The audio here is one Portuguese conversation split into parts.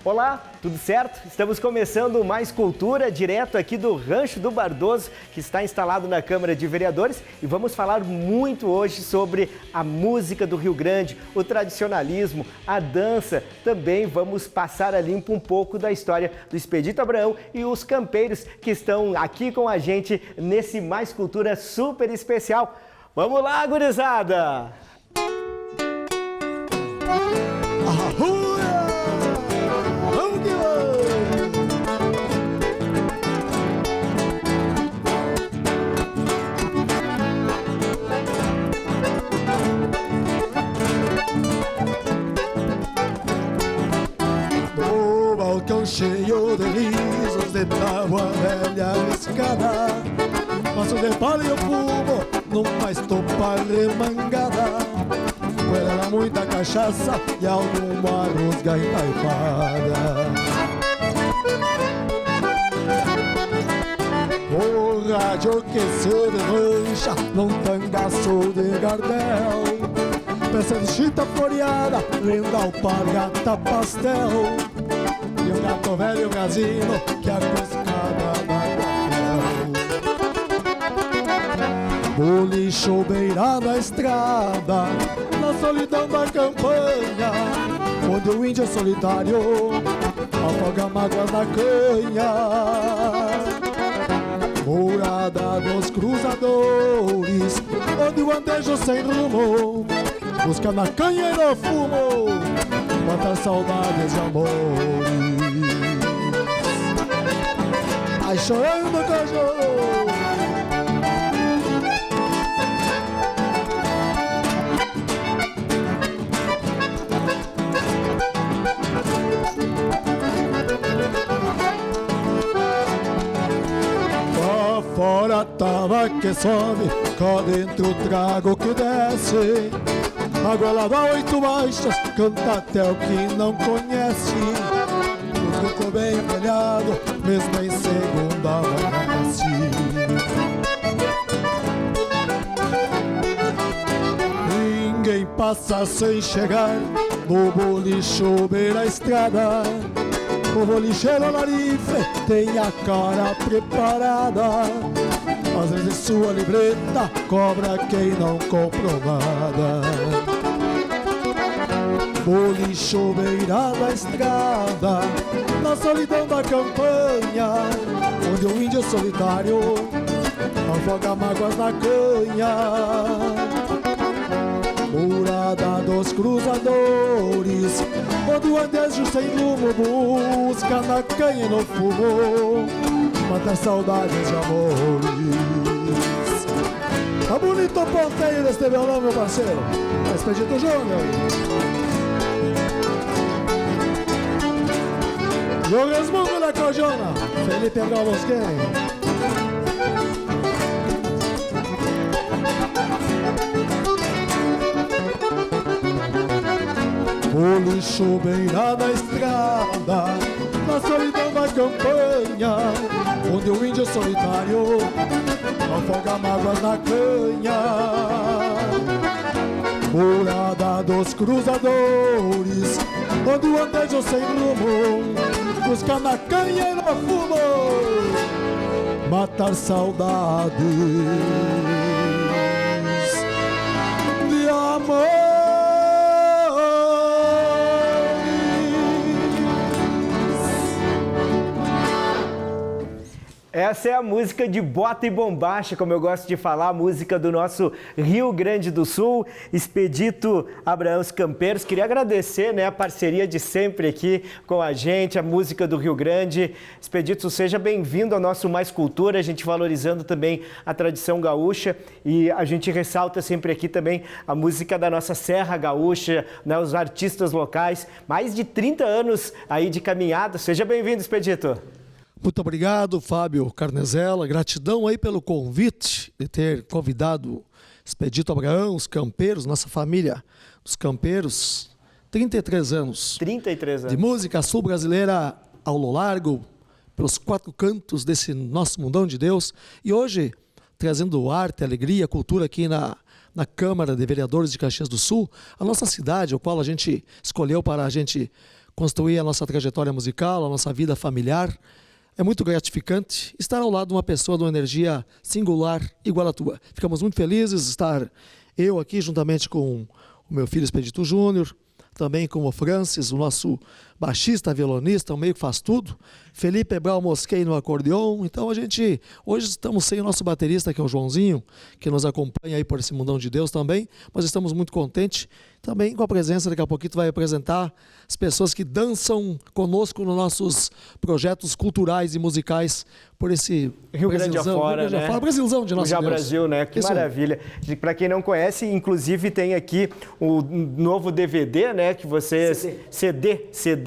Olá, tudo certo? Estamos começando Mais Cultura, direto aqui do Rancho do Bardoso, que está instalado na Câmara de Vereadores, e vamos falar muito hoje sobre a música do Rio Grande, o tradicionalismo, a dança. Também vamos passar a limpo um pouco da história do Expedito Abraão e os campeiros que estão aqui com a gente nesse Mais Cultura super especial. Vamos lá, gurizada! Cheio de risos de tábua velha escada, maço de palha e o fumo numa estopa remangada. Era muita cachaça e alguma rusga entaipada. O rádio que se desmancha num tangaço de gardel, peça de chita floreada, lenda alpargata pastel. E o gato velho gazino que a coscada da bolicho beira da estrada, na solidão da campanha, onde o índio solitário afoga mágoas na canha. Morada dos cruzadores, onde o andejo sem rumo busca na canha e no fumo matar saudades de amores. Ai, chorando cachorro, lá fora tava que sobe, cá dentro trago que desce. A goela dá 8 baixas, canta até o que não conhece. O grupo bem apelhado, mesmo em segunda amanhece. Ninguém passa sem chegar no bolicho beira a estrada. O bolicheiro larife tem a cara preparada. Às vezes sua libreta cobra quem não comprou nada. Bolicho beira da estrada, na solidão da campanha, onde o índio solitário afoga mágoas na canha. Morada dos cruzadores, onde o andejo sem rumo busca na canha e no fumo matar saudades de amores. Tá bonito o ponteio deste violão, meu parceiro. É Expedito Júnior. E o resmungo da cojona, Felipe Galvosquem. Bolicho beira da estrada, na solidão da campanha, onde o índio solitário afoga mágoas na canha. Morada dos cruzadores, onde o andejo sem rumo busca na canha e no fumo matar saudades de amor. Essa é a música de bota e bombacha, como eu gosto de falar, a música do nosso Rio Grande do Sul, Expedito Abraão os Campeiros. Queria agradecer, né, a parceria de sempre aqui com a gente, a música do Rio Grande. Expedito, seja bem-vindo ao nosso Mais Cultura, a gente valorizando também a tradição gaúcha e a gente ressalta sempre aqui também a música da nossa Serra Gaúcha, né, os artistas locais. Mais de 30 anos aí de caminhada. Seja bem-vindo, Expedito. Muito obrigado, Fábio Carnezella. Gratidão aí pelo convite de ter convidado Expedito Abraão, os campeiros, nossa família dos campeiros. 33 anos. 33 anos. De música sul-brasileira ao largo, pelos 4 cantos desse nosso mundão de Deus. E hoje, trazendo arte, alegria, cultura aqui na Câmara de Vereadores de Caxias do Sul, a nossa cidade, a qual a gente escolheu para a gente construir a nossa trajetória musical, a nossa vida familiar. É muito gratificante estar ao lado de uma pessoa de uma energia singular igual à tua. Ficamos muito felizes de estar eu aqui juntamente com o meu filho Expedito Júnior, também com o Francis, o nosso baixista, violonista, o meio que faz tudo. Felipe Ebral Mosquei no acordeon. Então hoje estamos sem o nosso baterista, que é o Joãozinho, que nos acompanha aí por esse mundão de Deus também, mas estamos muito contentes também com a presença. Daqui a pouquinho tu vai apresentar as pessoas que dançam conosco nos nossos projetos culturais e musicais por esse Rio Grande afora, né? Brasilzão de nosso Já Deus. Brasil, né? Que Isso maravilha. Para quem não conhece, inclusive tem aqui o novo DVD, né? Que você... CD.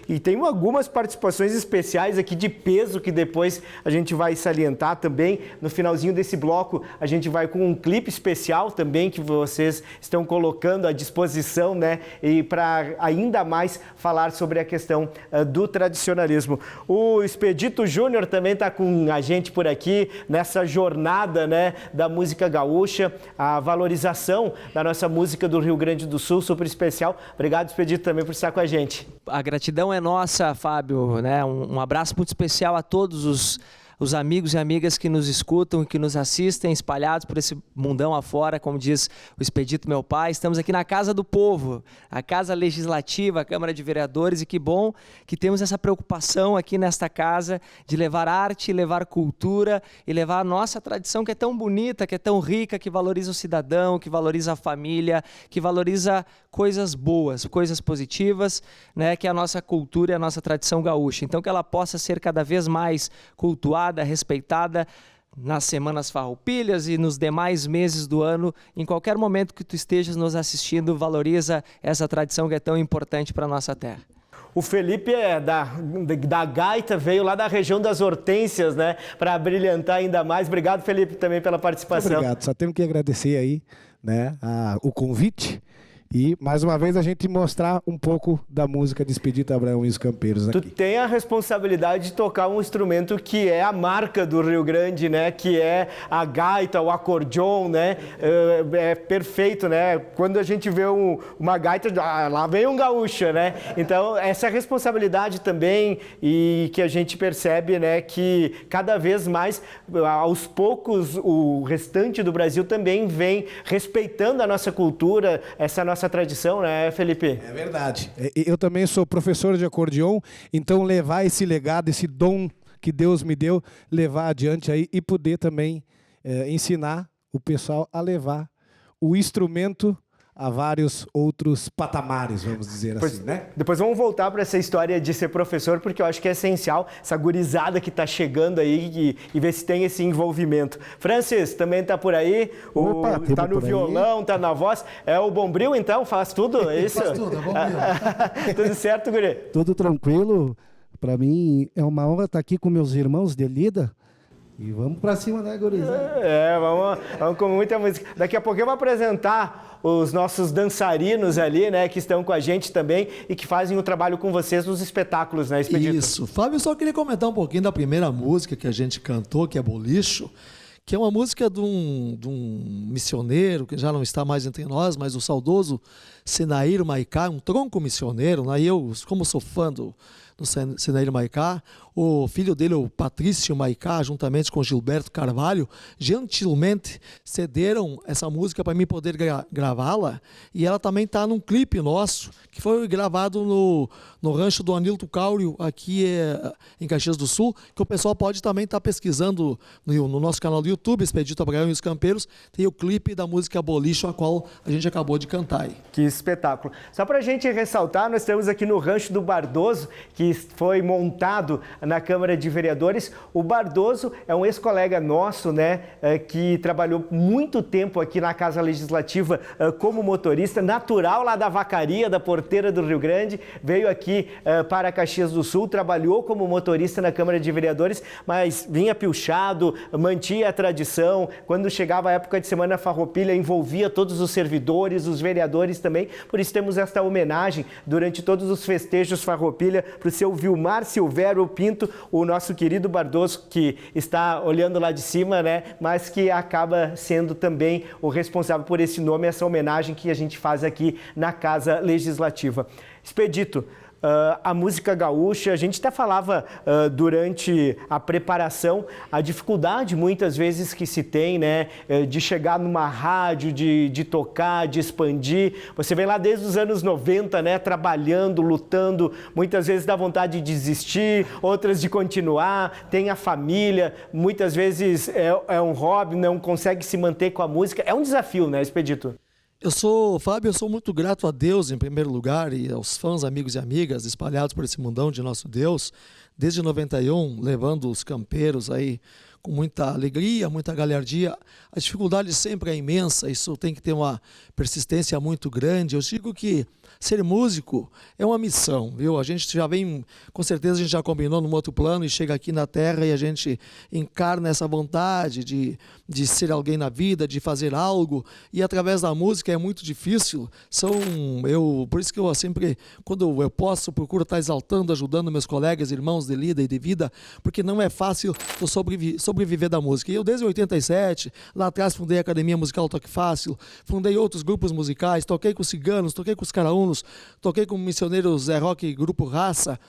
E tem algumas participações especiais aqui de peso que depois a gente vai salientar também. No finalzinho desse bloco, a gente vai com um clipe especial também que vocês estão colocando à disposição, né? E para ainda mais falar sobre a questão do tradicionalismo. O Expedito Júnior também está com a gente por aqui nessa jornada, né, da música gaúcha, a valorização da nossa música do Rio Grande do Sul, super especial. Obrigado, Expedito, também por estar com a gente. A gratidão é nossa, Fábio, né? Um abraço muito especial a todos os amigos e amigas que nos escutam e que nos assistem, espalhados por esse mundão afora, como diz o Expedito, meu pai. Estamos aqui na Casa do Povo, a Casa Legislativa, a Câmara de Vereadores, e que bom que temos essa preocupação aqui nesta casa de levar arte, levar cultura e levar a nossa tradição, que é tão bonita, que é tão rica, que valoriza o cidadão, que valoriza a família, que valoriza coisas boas, coisas positivas, né, que é a nossa cultura e a nossa tradição gaúcha. Então, que ela possa ser cada vez mais cultuada, respeitada nas semanas farroupilhas e nos demais meses do ano. Em qualquer momento que tu estejas nos assistindo, valoriza essa tradição que é tão importante para a nossa terra. O Felipe é da gaita, veio lá da região das Hortênsias, né, para brilhantar ainda mais. Obrigado, Felipe, também pela participação. Muito obrigado, só tenho que agradecer aí, né, o convite. E, mais uma vez, a gente mostrar um pouco da música de Expedito Abraão e os Campeiros aqui. Tu tem a responsabilidade de tocar um instrumento que é a marca do Rio Grande, né? Que é a gaita, o acordeon, né? É perfeito, né? Quando a gente vê uma gaita, lá vem um gaúcho, né? Então, essa responsabilidade também, e que a gente percebe, né? Que cada vez mais, aos poucos, o restante do Brasil também vem respeitando a nossa cultura, essa nossa tradição, né, Felipe? É verdade. Eu também sou professor de acordeon, então levar esse legado, esse dom que Deus me deu, levar adiante aí e poder também ensinar o pessoal a levar o instrumento a vários outros patamares, vamos dizer assim, né? Depois vamos voltar para essa história de ser professor, porque eu acho que é essencial, essa gurizada que está chegando aí e ver se tem esse envolvimento. Francis, também está por aí, está no violão, está na voz. É o Bombril, então? Faz tudo, é isso? Faz tudo, é Bombril. Tudo certo, guri? Tudo tranquilo. Para mim é uma honra estar aqui com meus irmãos de lida. E vamos para cima, né, gurizada? Vamos com muita música. Daqui a pouco eu vou apresentar os nossos dançarinos ali, né, que estão com a gente também e que fazem o trabalho com vocês nos espetáculos, né, Expedito? Isso. Fábio, só queria comentar um pouquinho da primeira música que a gente cantou, que é Bolicho, que é uma música de um missioneiro que já não está mais entre nós, mas o saudoso Senair Maicá, um tronco missioneiro, né? E eu, como sou fã do Senair Maicá, o filho dele, o Patrício Maicá, juntamente com Gilberto Carvalho, gentilmente cederam essa música para mim poder gravá-la, e ela também está num clipe nosso, que foi gravado no rancho do Anilton Cáurio, aqui em Caxias do Sul, que o pessoal pode também estar pesquisando no nosso canal do YouTube, Expedito Abraão e os Campeiros, tem o clipe da música Bolicho, a qual a gente acabou de cantar aí. Que espetáculo. Só para a gente ressaltar, nós estamos aqui no Rancho do Bardoso, que foi montado na Câmara de Vereadores. O Bardoso é um ex-colega nosso, né, que trabalhou muito tempo aqui na Casa Legislativa como motorista, natural lá da Vacaria, da Porteira do Rio Grande, veio aqui para Caxias do Sul, trabalhou como motorista na Câmara de Vereadores, mas vinha pilchado, mantinha a tradição. Quando chegava a época de Semana Farroupilha, envolvia todos os servidores, os vereadores também. Por isso temos esta homenagem durante todos os festejos Farroupilha para o seu Vilmar Silvério Pinto, o nosso querido Bardoso, que está olhando lá de cima, né? Mas que acaba sendo também o responsável por esse nome, essa homenagem que a gente faz aqui na Casa Legislativa. Expedito, a música gaúcha. A gente até falava durante a preparação a dificuldade muitas vezes que se tem, né, de chegar numa rádio, de tocar, de expandir. Você vem lá desde os anos 90, né, trabalhando, lutando, muitas vezes dá vontade de desistir, outras de continuar, tem a família, muitas vezes é um hobby, não consegue se manter com a música. É um desafio, né, Expedito? Fábio, eu sou muito grato a Deus em primeiro lugar e aos fãs, amigos e amigas espalhados por esse mundão de nosso Deus, desde 91, levando os campeiros aí com muita alegria, muita galhardia. A dificuldade sempre é imensa, isso tem que ter uma persistência muito grande. Eu digo que ser músico é uma missão, viu? A gente já vem, com certeza a gente já combinou num outro plano e chega aqui na Terra e a gente encarna essa vontade de ser alguém na vida, de fazer algo, e através da música é muito difícil. Por isso que eu sempre, quando eu posso, procuro estar exaltando, ajudando meus colegas, irmãos de lida e de vida, porque não é fácil eu sobreviver da música. E eu desde 87, lá atrás fundei a Academia Musical Toque Fácil, fundei outros grupos musicais, toquei com os ciganos, toquei com os caraúnos, toquei com o missioneiro Zé Roque e Grupo Raça,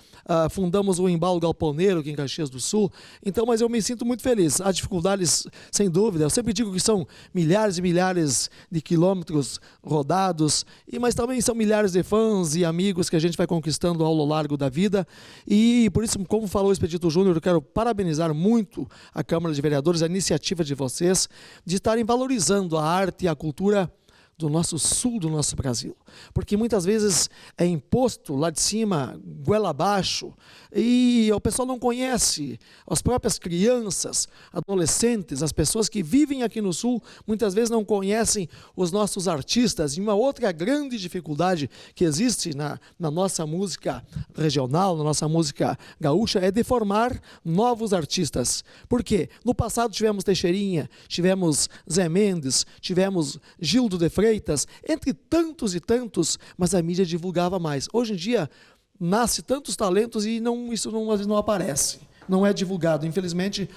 fundamos o Embalo Galponeiro aqui em Caxias do Sul. Então, mas eu me sinto muito feliz. Há dificuldades, sem dúvida. Eu sempre digo que são milhares e milhares de quilômetros rodados, mas também são milhares de fãs e amigos que a gente vai conquistando ao largo da vida. E por isso, como falou o Expedito Júnior, eu quero parabenizar muito a Câmara de Vereadores, a iniciativa de vocês, de estarem valorizando a arte e a cultura do nosso sul, do nosso Brasil. Porque muitas vezes é imposto lá de cima, goela abaixo, e o pessoal não conhece. As próprias crianças, adolescentes, as pessoas que vivem aqui no sul, muitas vezes não conhecem os nossos artistas. E uma outra grande dificuldade que existe na nossa música regional, na nossa música gaúcha, é de formar novos artistas. Por quê? No passado tivemos Teixeirinha, tivemos Zé Mendes, tivemos Gildo de Freitas, entre tantos e tantos, mas a mídia divulgava mais. Hoje em dia, nasce tantos talentos e isso às vezes não aparece, não é divulgado. Infelizmente,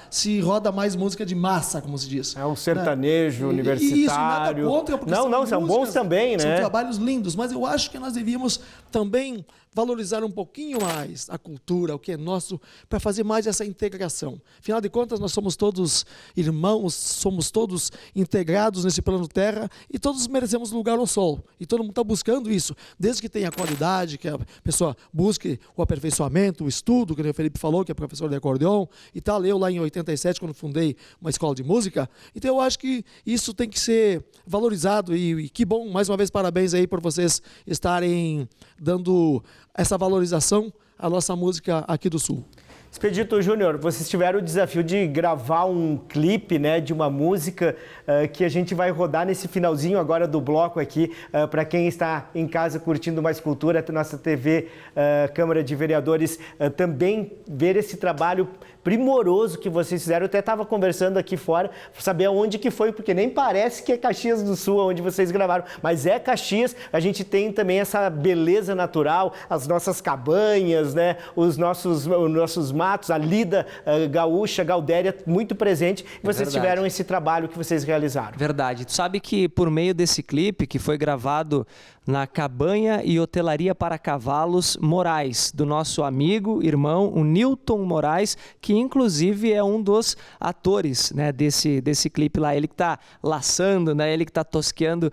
se roda mais música de massa, como se diz. É um sertanejo universitário. Isso, nada contra, porque são bons também, né? São trabalhos lindos, mas eu acho que nós devíamos também valorizar um pouquinho mais a cultura, o que é nosso, para fazer mais essa integração. Afinal de contas, nós somos todos irmãos, somos todos integrados nesse plano Terra e todos merecemos lugar ao sol. E todo mundo está buscando isso, desde que tenha qualidade, que a pessoa busque o aperfeiçoamento, o estudo, que o Felipe falou, que é professor de acordeon e tal. Eu lá em 87, quando fundei uma escola de música. Então eu acho que isso tem que ser valorizado e que bom, mais uma vez parabéns aí por vocês estarem dando essa valorização à nossa música aqui do Sul. Expedito Júnior, vocês tiveram o desafio de gravar um clipe, né, de uma música que a gente vai rodar nesse finalzinho agora do bloco aqui, para quem está em casa curtindo mais cultura, nossa TV Câmara de Vereadores, também ver esse trabalho primoroso que vocês fizeram. Eu até estava conversando aqui fora, para saber aonde que foi, porque nem parece que é Caxias do Sul onde vocês gravaram, mas é Caxias. A gente tem também essa beleza natural, as nossas cabanhas, né, os nossos matos, a lida gaúcha, gaudéria, muito presente. E vocês tiveram esse trabalho que vocês realizaram. Verdade. Tu sabe que por meio desse clipe, que foi gravado na Cabanha e Hotelaria para Cavalos Moraes, do nosso amigo, irmão, o Newton Moraes, que inclusive é um dos atores, né, desse clipe lá. Ele que está laçando, né, ele que está tosqueando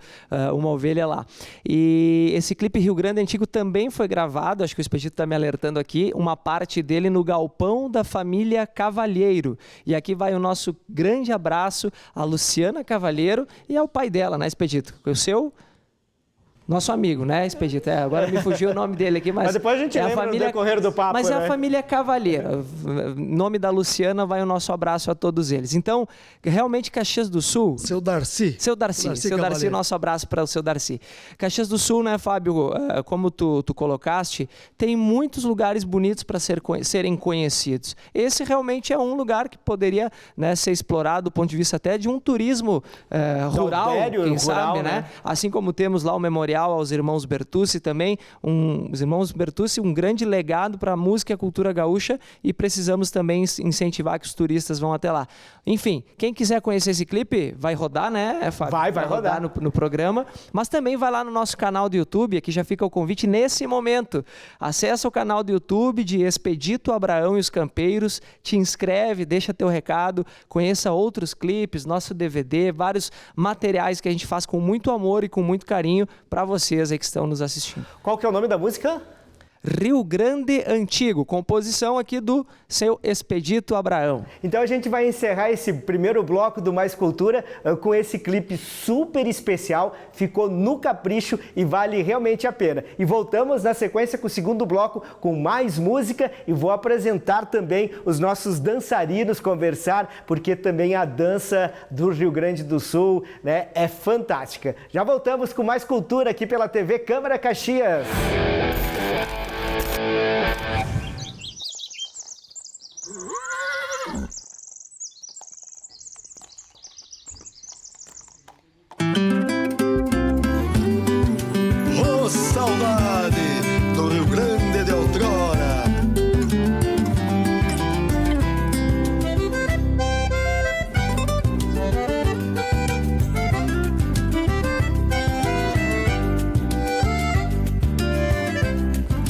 uma ovelha lá. E esse clipe Rio Grande Antigo também foi gravado, acho que o Expedito está me alertando aqui, uma parte dele no galpão da família Cavalheiro. E aqui vai o nosso grande abraço à Luciana Cavalheiro e ao pai dela, né, Expedito? O seu... Nosso amigo, né, Expedito? Agora me fugiu o nome dele aqui, mas depois a gente lembra no decorrer do papo, mas né? É a família Cavalheiro. Nome da Luciana, vai o nosso abraço a todos eles. Então, realmente Caxias do Sul... Seu Darcy, nosso abraço para o seu Darcy. Caxias do Sul, né, Fábio, como tu colocaste, tem muitos lugares bonitos para serem conhecidos. Esse realmente é um lugar que poderia, né, ser explorado do ponto de vista até de um turismo rural, quem sabe, né? Assim como temos lá o Memorial especial aos irmãos Bertucci também. Os irmãos Bertucci, um grande legado para a música e a cultura gaúcha, e precisamos também incentivar que os turistas vão até lá. Enfim, quem quiser conhecer esse clipe, vai rodar, né, Fábio? Vai rodar no programa, mas também vai lá no nosso canal do YouTube, aqui já fica o convite nesse momento. Acessa o canal do YouTube de Expedito Abraão e os Campeiros, te inscreve, deixa teu recado, conheça outros clipes, nosso DVD, vários materiais que a gente faz com muito amor e com muito carinho para vocês aí que estão nos assistindo. Qual que é o nome da música? Rio Grande Antigo, composição aqui do seu Expedito Abraão. Então a gente vai encerrar esse primeiro bloco do Mais Cultura com esse clipe super especial, ficou no capricho e vale realmente a pena. E voltamos na sequência com o segundo bloco com mais música e vou apresentar também os nossos dançarinos, conversar, porque também a dança do Rio Grande do Sul, né, é fantástica. Já voltamos com Mais Cultura aqui pela TV Câmara Caxias. Oh, saudade do Rio Grande de outrora.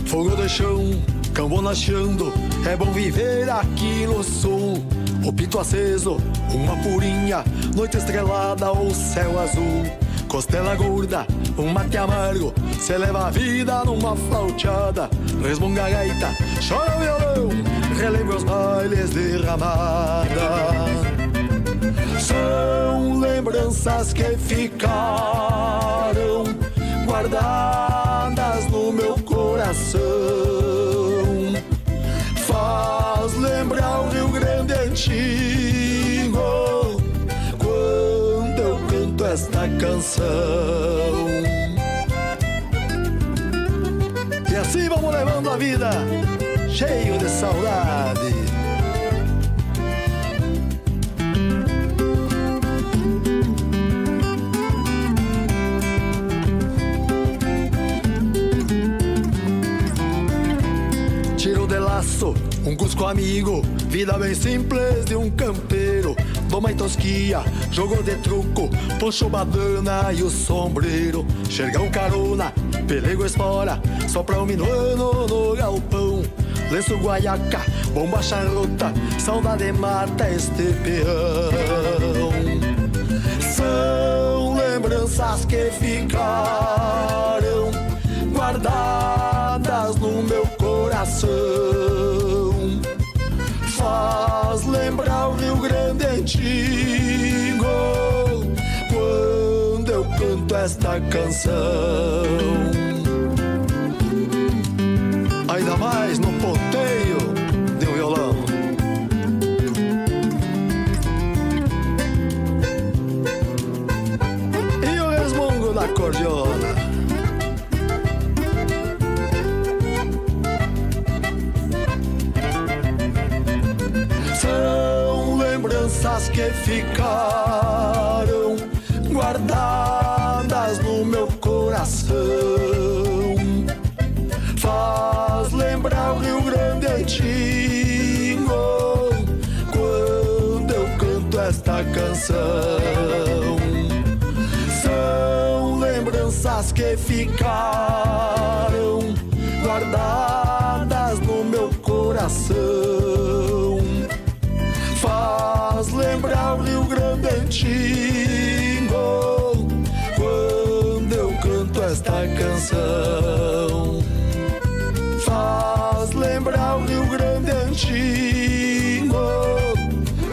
Fogo de chão, cambo nachando, é bom viver aqui no sul. O pito aceso, uma purinha, noite estrelada, o céu azul. Costela gorda, um mate amargo, cê leva a vida numa flauteada. Resmunga a gaita, chora o violão, relembra os bailes de ramada. São lembranças que ficaram guardadas no meu coração. Faz lembrar o Rio Grande antigo quando eu canto esta canção. E assim vamos levando a vida cheio de saudade. Tiro de laço, um cusco amigo, vida bem simples de um campeiro. Doma e tosquia, jogo de truco, poncho badana e o sombreiro. Xergão carona, pelego espora, sopra um minuano no galpão. Lenço guaiaca, bomba charrota, saudade mata este peão. São lembranças que ficaram guardadas no meu coração. Faz lembrar o Rio Grande antigo quando eu canto esta canção. Ainda mais no ponteio de um violão. E o resmungo da cordiona. São lembranças que ficaram guardadas no meu coração. Faz lembrar o Rio Grande antigo quando eu canto esta canção. São lembranças que ficaram guardadas no meu coração. Faz lembrar o Rio Grande antigo quando eu canto esta canção. Faz lembrar o Rio Grande antigo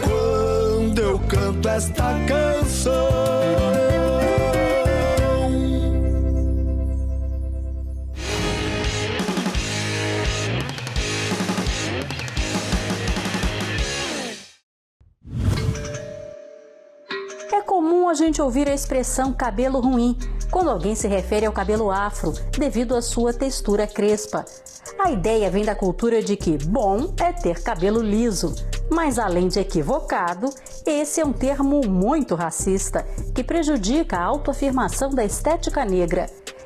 quando eu canto esta canção. É comum a gente ouvir a expressão cabelo ruim quando alguém se refere ao cabelo afro devido à sua textura crespa. A ideia vem da cultura de que bom é ter cabelo liso, mas além de equivocado, esse é um termo muito racista que prejudica a autoafirmação da estética negra.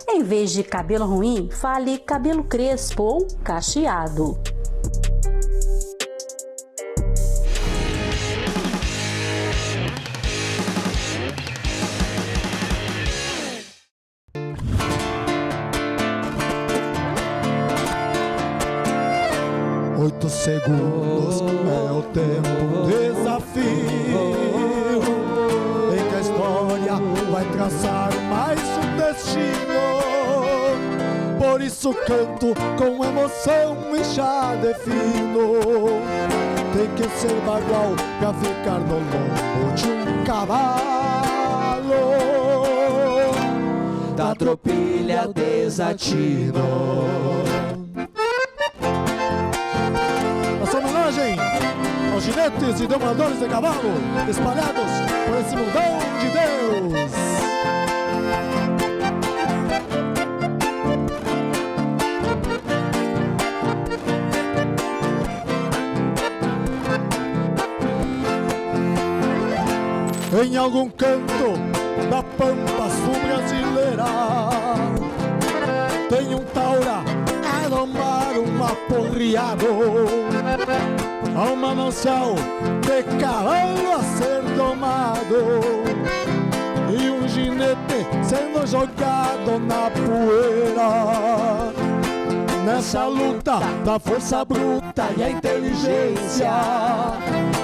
Em vez de cabelo ruim, fale cabelo crespo ou cacheado. Oito segundos é o tempo, desafio em que a história vai traçar mais um destino. Por isso canto com emoção e já defino. Tem que ser bagual pra ficar no lombo de um cavalo. Da tropilha desatino. Nossa homenagem aos ginetes e domadores de cavalo espalhados por esse mundão de Deus. Em algum canto da pampa sul brasileira tem um taura a domar um aporreado. Há um manancial de cavalo a ser domado e um ginete sendo jogado na poeira. Nessa luta da força bruta e a inteligência,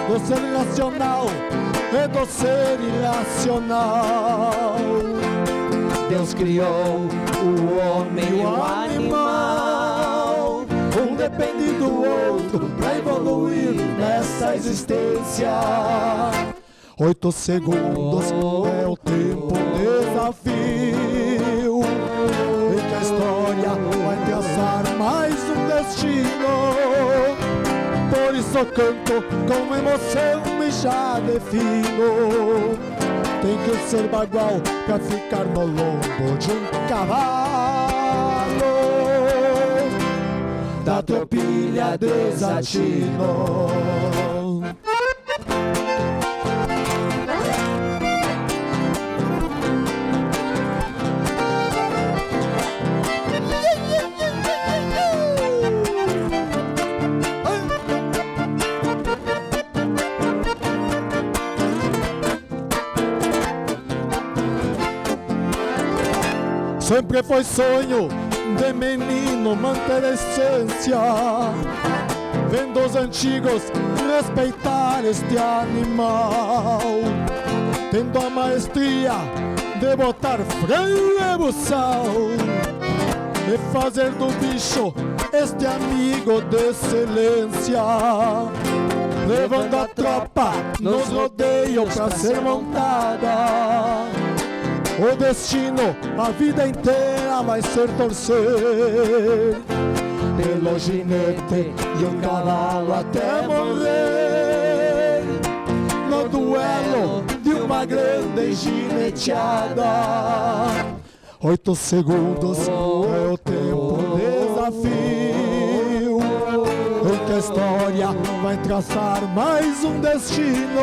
do ser racional e do ser irracional, Deus criou o homem e o animal. um depende do outro pra evoluir nessa existência. 8 segundos é o tempo, desafio em que a história vai traçar mais um destino. Por isso canto com emoção e já defino. Tem que ser bagual pra ficar no lombo de um cavalo. Da tropilha desatino. Sempre foi sonho de menino manter a essência, vendo os antigos respeitar este animal, tendo a maestria de botar freio e buçal e fazer do bicho este amigo de excelência, levando a tropa nos rodeios pra ser montada. O destino, a vida inteira vai ser torcer pelo ginete e o cavalo até morrer, no duelo de uma grande gineteada. 8 segundos é o tempo, desafio em que a história vai traçar mais um destino.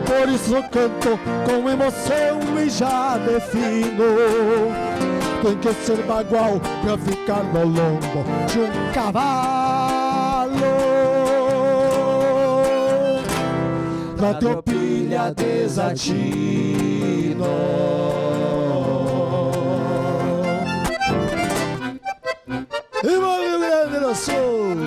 Por isso canto com emoção e já defino. Tem que ser bagual pra ficar no lombo de um cavalo. Da tropilha desatino. E Rio Grande do Sul.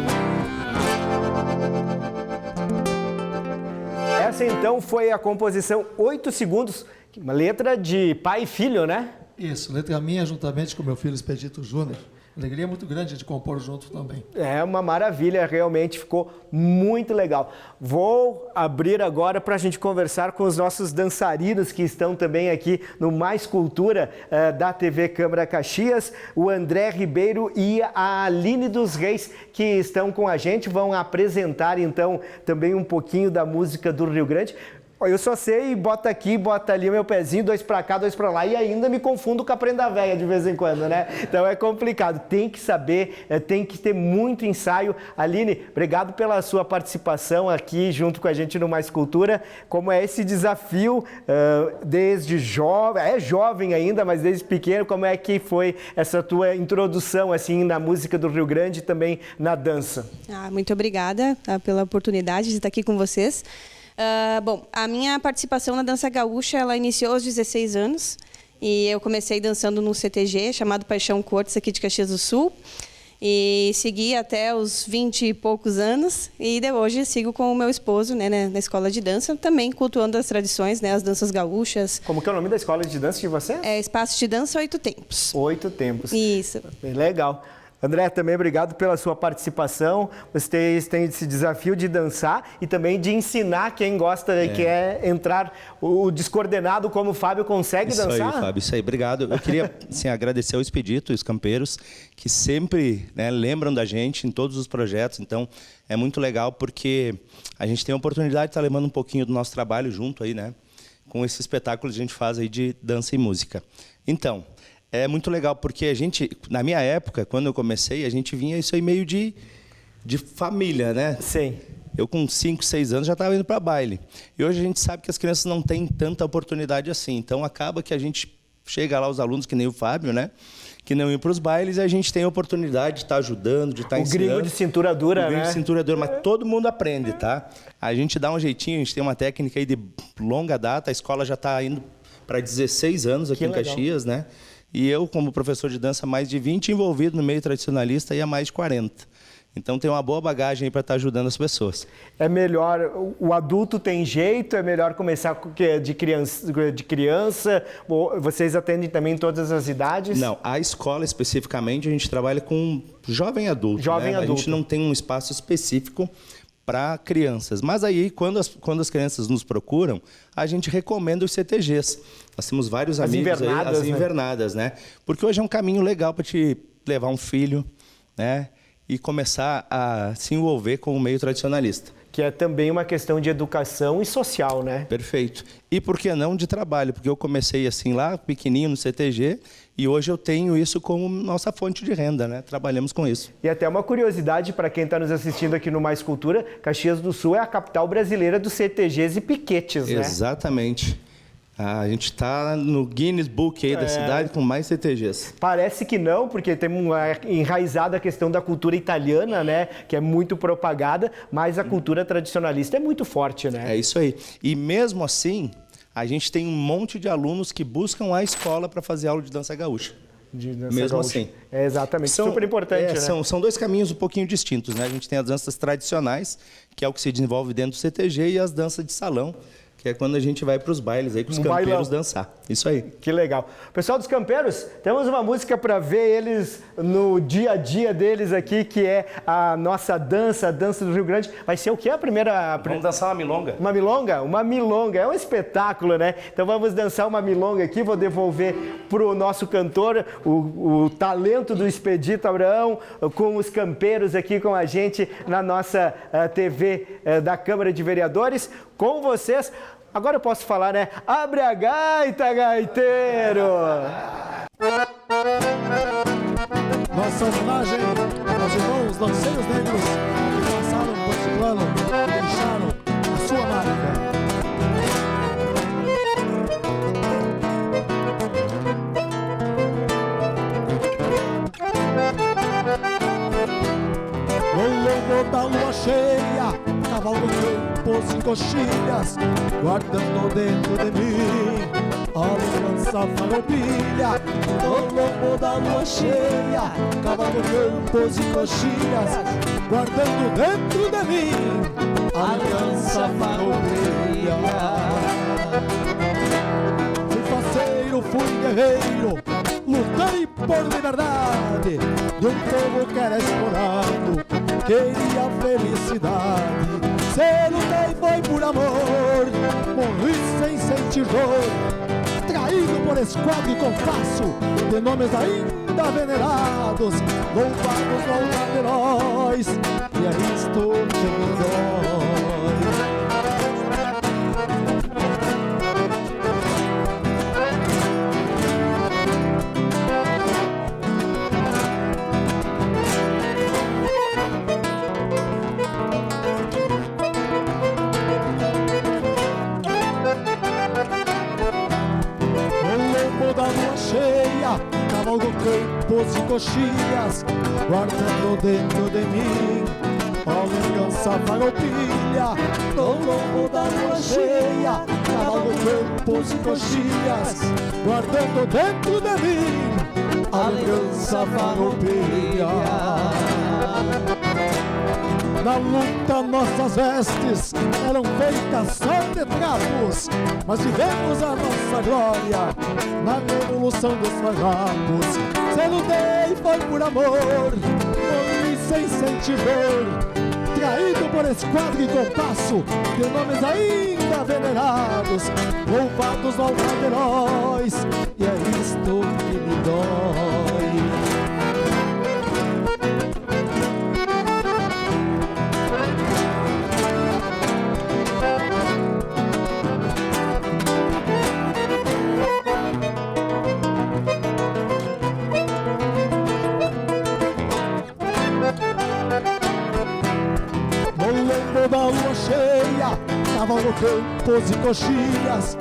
Essa então foi a composição 8 segundos, uma letra de pai e filho, né? Isso, letra minha juntamente com meu filho Expedito Júnior. Alegria muito grande de compor junto também. É uma maravilha, realmente ficou muito legal. Vou abrir agora para a gente conversar com os nossos dançarinos que estão também aqui no Mais Cultura da TV Câmara Caxias, o André Ribeiro e a Aline dos Reis, que estão com a gente, vão apresentar então também um pouquinho da música do Rio Grande. Eu só sei, bota aqui, bota ali o meu pezinho, 2 para cá, 2 para lá, e ainda me confundo com a prenda velha de vez em quando, né? Então é complicado, tem que saber, tem que ter muito ensaio. Aline, obrigado pela sua participação aqui junto com a gente no Mais Cultura. Como é esse desafio desde jovem, é jovem ainda, mas desde pequeno, como é que foi essa tua introdução assim na música do Rio Grande e também na dança? Muito obrigada pela oportunidade de estar aqui com vocês. Bom, a minha participação na dança gaúcha, ela iniciou aos 16 anos e eu comecei dançando num CTG chamado Paixão Cortes aqui de Caxias do Sul e segui até os 20 e poucos anos e de hoje sigo com o meu esposo, né, na escola de dança, também cultuando as tradições, né, as danças gaúchas. Como que é o nome da escola de dança de vocês? É Espaço de Dança 8 Tempos. 8 Tempos. Isso. Bem legal. André, também obrigado pela sua participação. Vocês têm esse desafio de dançar e também de ensinar quem gosta e quer entrar o descoordenado como o Fábio consegue dançar. Isso aí, Fábio, isso aí. Obrigado. Eu queria assim, agradecer ao Expedito e os campeiros que sempre, né, lembram da gente em todos os projetos. Então, é muito legal porque a gente tem a oportunidade de estar levando um pouquinho do nosso trabalho junto aí, né, com esse espetáculo que a gente faz aí de dança e música. Então, é muito legal, porque a gente, na minha época, quando eu comecei, a gente vinha isso aí meio de família, né? Sim. Eu com 5, 6 anos já estava indo para baile. E hoje a gente sabe que as crianças não têm tanta oportunidade assim. Então acaba que a gente chega lá, os alunos, que nem o Fábio, né? Que não iam para os bailes, e a gente tem a oportunidade de estar ajudando, de estar ensinando. O gringo de cintura dura, né? O gringo de cintura dura, mas todo mundo aprende, tá? A gente dá um jeitinho, a gente tem uma técnica aí de longa data, a escola já está indo para 16 anos aqui em Caxias, né? E eu, como professor de dança, mais de 20, envolvido no meio tradicionalista e há mais de 40. Então, tem uma boa bagagem aí para estar ajudando as pessoas. É melhor, o adulto tem jeito, é melhor começar de criança, vocês atendem também todas as idades? Não, a escola especificamente, a gente trabalha com jovem adulto. Jovem adulto. A gente não tem um espaço específico para crianças. Mas aí, quando as crianças nos procuram, a gente recomenda os CTGs. Nós temos vários amigos aí, as invernadas, né? Porque hoje é um caminho legal para te levar um filho, né? E começar a se envolver com o meio tradicionalista. Que é também uma questão de educação e social, né? Perfeito. E por que não de trabalho? Porque eu comecei assim lá, pequenininho no CTG, e hoje eu tenho isso como nossa fonte de renda, né? Trabalhamos com isso. E até uma curiosidade para quem está nos assistindo aqui no Mais Cultura, Caxias do Sul é a capital brasileira dos CTGs e piquetes, né? Exatamente. A gente está no Guinness Book aí da cidade com mais CTGs. Parece que não, porque tem enraizada a questão da cultura italiana, né? Que é muito propagada, mas a cultura tradicionalista é muito forte, né? É isso aí. E mesmo assim, a gente tem um monte de alunos que buscam a escola para fazer aula de dança gaúcha. Mesmo assim. É exatamente, super importante, né? São dois caminhos um pouquinho distintos, né? A gente tem as danças tradicionais, que é o que se desenvolve dentro do CTG, e as danças de salão, que é quando a gente vai para os bailes aí com os campeiros dançar. Isso aí. Que legal. Pessoal dos campeiros, temos uma música para ver eles no dia a dia deles aqui, que é a nossa dança, a dança do Rio Grande. Vai ser o que? A primeira... Vamos dançar uma milonga. Uma milonga? Uma milonga. É um espetáculo, né? Então vamos dançar uma milonga aqui. Vou devolver para o nosso cantor, o talento do Expedito Abraão, com os campeiros aqui com a gente na nossa TV da Câmara de Vereadores. Com vocês... Agora eu posso falar, né? Abre a gaita, gaiteiro! Nossa homenagem aos irmãos lanceiros negros que passaram por esse plano e deixaram a sua marca. No lombo da lua cheia, cavalo campos e coxilhas, guardando dentro de mim a lembrança farroupilha. No lombo da lua cheia, cavalo campos e coxilhas, guardando dentro de mim a lembrança farroupilha. Fui faceiro, fui guerreiro, lutei por liberdade de um povo que era explorado, queria felicidade. Se lutei foi por amor, morri sem sentir dor, traído por esquadro e compasso de nomes ainda venerados, louvados no altar de heróis, e é isto que me dói. coxilhas, guardando dentro de mim a lembrança farroupilha do lombo da lua cheia, cavalgo campos e coxilhas, guardando dentro de mim a lembrança farroupilha. Na luta nossas vestes eram feitas só de trapos, mas vivemos a nossa glória na revolução dos farrapos. Se lutei foi por amor, morri sem sentir dor, traído por esquadra e compasso de nomes ainda venerados, louvados no altar de heróis, e é isto que me dói. Da lua cheia, cavalgo campos e coxilhas,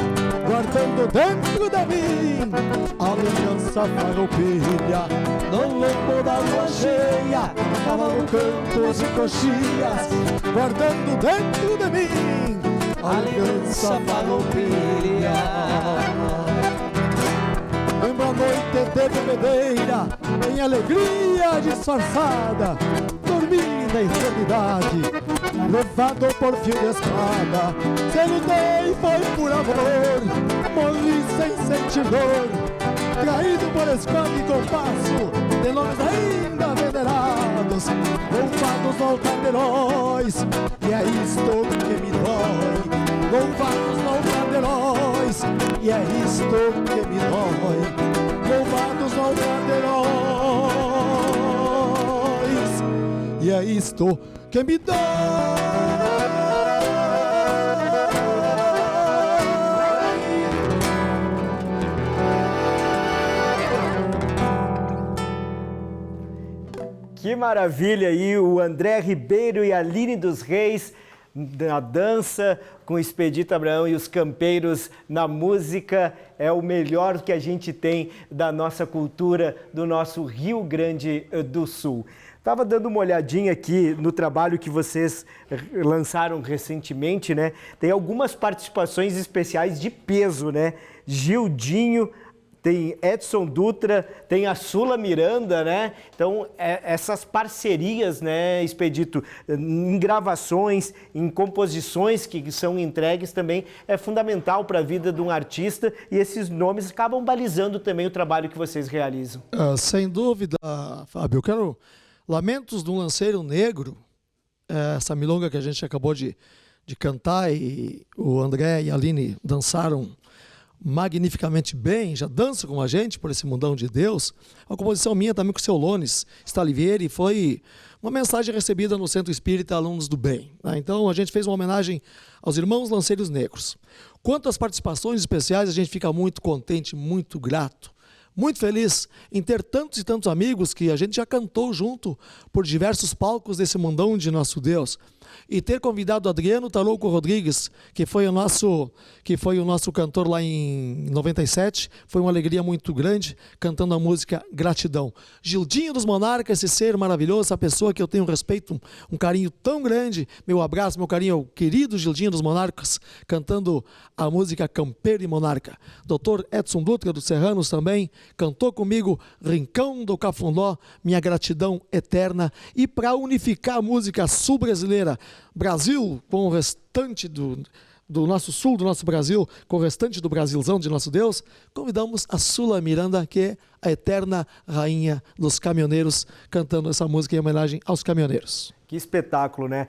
guardando dentro de mim a lembrança farroupilha. No lombo da lua cheia, cavalgo campos e coxilhas, guardando dentro de mim a lembrança farroupilha. Lembro a noite de bebedeira, em alegria disfarçada, dormi na eternidade, levado por fio de espada. Se lutei foi por amor, morri sem sentir dor, traído por espada e compasso de nomes ainda venerados, louvados no altar de heróis, e é isto que me dói. Louvados no altar de heróis, e é isto que me dói. Louvados no altar de heróis, e é isto que me dói. Que maravilha aí, o André Ribeiro e a Aline dos Reis na dança, com o Expedito Abraão e os Campeiros na música. É o melhor que a gente tem da nossa cultura, do nosso Rio Grande do Sul. Estava dando uma olhadinha aqui no trabalho que vocês lançaram recentemente, né? Tem algumas participações especiais de peso, né? Gildinho, tem Edson Dutra, tem a Sula Miranda, né? Então, essas parcerias, né, Expedito, em gravações, em composições que são entregues também é fundamental para a vida de um artista, e esses nomes acabam balizando também o trabalho que vocês realizam. Sem dúvida, Fábio. Eu quero Lamentos de um Lanceiro Negro, essa milonga que a gente acabou de cantar, e o André e a Aline dançaram magnificamente bem, já dançam com a gente por esse mundão de Deus. Uma composição minha também com o seu Lones Stalivieri, foi uma mensagem recebida no Centro Espírita Alunos do Bem, né? Então a gente fez uma homenagem aos irmãos lanceiros negros. Quanto às participações especiais, a gente fica muito contente, muito grato, muito feliz em ter tantos e tantos amigos que a gente já cantou junto por diversos palcos desse mundão de nosso Deus. E ter convidado o Adriano Tarouco Rodrigues, que foi o nosso cantor lá em 97, foi uma alegria muito grande, cantando a música Gratidão. Gildinho dos Monarcas, esse ser maravilhoso, essa pessoa que eu tenho um respeito, um carinho tão grande, meu abraço, meu carinho ao querido Gildinho dos Monarcas, cantando a música Campeiro e Monarca. Dr. Edson Dutra, dos Serranos, também cantou comigo Rincão do Cafundó, Minha Gratidão Eterna. E para unificar a música sul-brasileira, Brasil com o restante do nosso sul, do nosso Brasil, com o restante do Brasilzão de nosso Deus, convidamos a Sula Miranda, que é a eterna rainha dos caminhoneiros, cantando essa música em homenagem aos caminhoneiros. Que espetáculo, né?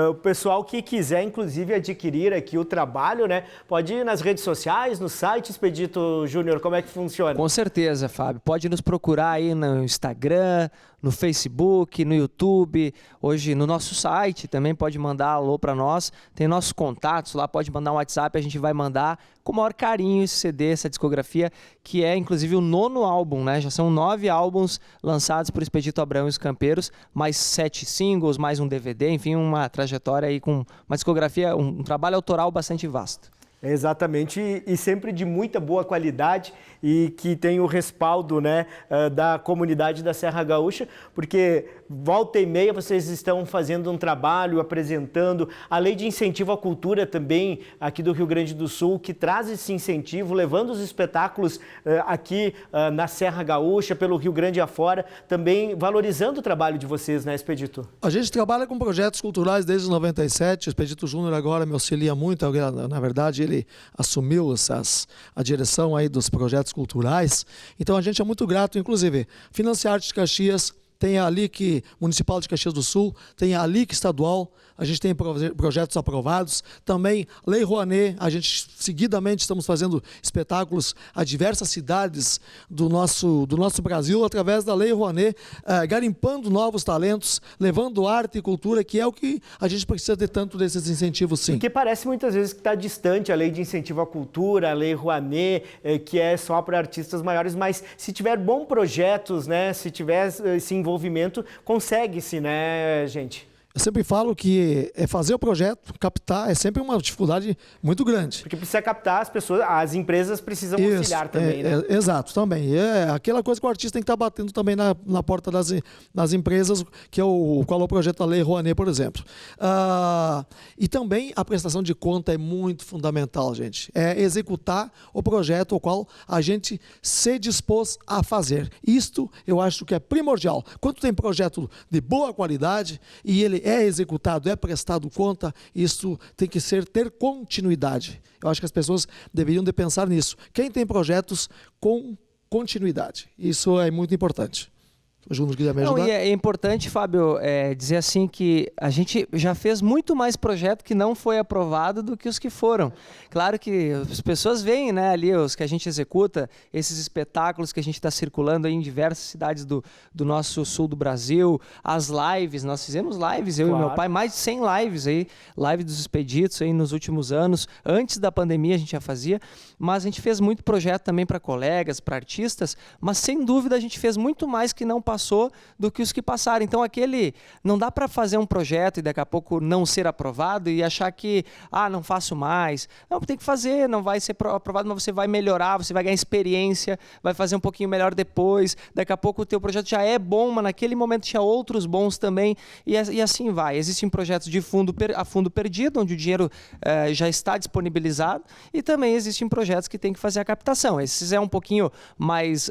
O pessoal que quiser, inclusive, adquirir aqui o trabalho, né? Pode ir nas redes sociais, no site, Expedito Júnior, como é que funciona? Com certeza, Fábio. Pode nos procurar aí no Instagram, no Facebook, no YouTube, hoje no nosso site também pode mandar alô para nós, tem nossos contatos lá, pode mandar um WhatsApp, a gente vai mandar com o maior carinho esse CD, essa discografia, que é inclusive o 9º álbum, né? Já são 9 álbuns lançados por Expedito Abraão e os Campeiros, mais 7 singles, mais um DVD, enfim, uma trajetória aí com uma discografia, um trabalho autoral bastante vasto. Exatamente, e sempre de muita boa qualidade e que tem o respaldo, né, da comunidade da Serra Gaúcha, porque volta e meia vocês estão fazendo um trabalho, apresentando a lei de incentivo à cultura também aqui do Rio Grande do Sul, que traz esse incentivo, levando os espetáculos aqui na Serra Gaúcha, pelo Rio Grande afora, também valorizando o trabalho de vocês, né, Expedito? A gente trabalha com projetos culturais desde 97, o Expedito Júnior agora me auxilia muito, na verdade ele assumiu a direção aí dos projetos culturais, então a gente é muito grato, inclusive, Financiar Arte de Caxias, tem a LIC Municipal de Caxias do Sul, tem a LIC Estadual, a gente tem projetos aprovados, também Lei Rouanet, a gente seguidamente estamos fazendo espetáculos a diversas cidades do nosso Brasil através da Lei Rouanet, garimpando novos talentos, levando arte e cultura, que é o que a gente precisa ter tanto desses incentivos, sim. Porque parece muitas vezes que está distante a Lei de Incentivo à Cultura, a Lei Rouanet, que é só para artistas maiores, mas se tiver bons projetos, né, se tiver esse envolvimento, consegue-se, né, gente? Eu sempre falo que fazer o projeto, captar, é sempre uma dificuldade muito grande. Porque precisa captar as pessoas, as empresas precisam auxiliar também, né? Exato, também. É aquela coisa que o artista tem que estar batendo também na porta das empresas, que é qual é o projeto da Lei Rouanet, por exemplo. E também a prestação de conta é muito fundamental, gente. É executar o projeto ao qual a gente se dispôs a fazer. Isto eu acho que é primordial. Quando tem projeto de boa qualidade e ele é executado, é prestado conta, isso tem que ter continuidade. Eu acho que as pessoas deveriam de pensar nisso. Quem tem projetos com continuidade, isso é muito importante. O Júnior quiser me ajudar. Não, e é importante, Fábio, dizer assim que a gente já fez muito mais projeto que não foi aprovado do que os que foram. Claro que as pessoas veem, né, ali os que a gente executa, esses espetáculos que a gente está circulando aí em diversas cidades do nosso sul do Brasil, as lives, nós fizemos lives, eu e meu pai, mais de 100 lives aí, live dos Expeditos aí nos últimos anos, antes da pandemia a gente já fazia, mas a gente fez muito projeto também para colegas, para artistas, mas sem dúvida a gente fez muito mais que não passou do que os que passaram. Então não dá para fazer um projeto e daqui a pouco não ser aprovado e achar que, não faço mais. Não, tem que fazer, não vai ser aprovado, mas você vai melhorar, você vai ganhar experiência, vai fazer um pouquinho melhor depois, daqui a pouco o teu projeto já é bom, mas naquele momento tinha outros bons também, e assim vai. Existem projetos de a fundo perdido, onde o dinheiro já está disponibilizado, e também existem projetos que tem que fazer a captação. Esses é um pouquinho mais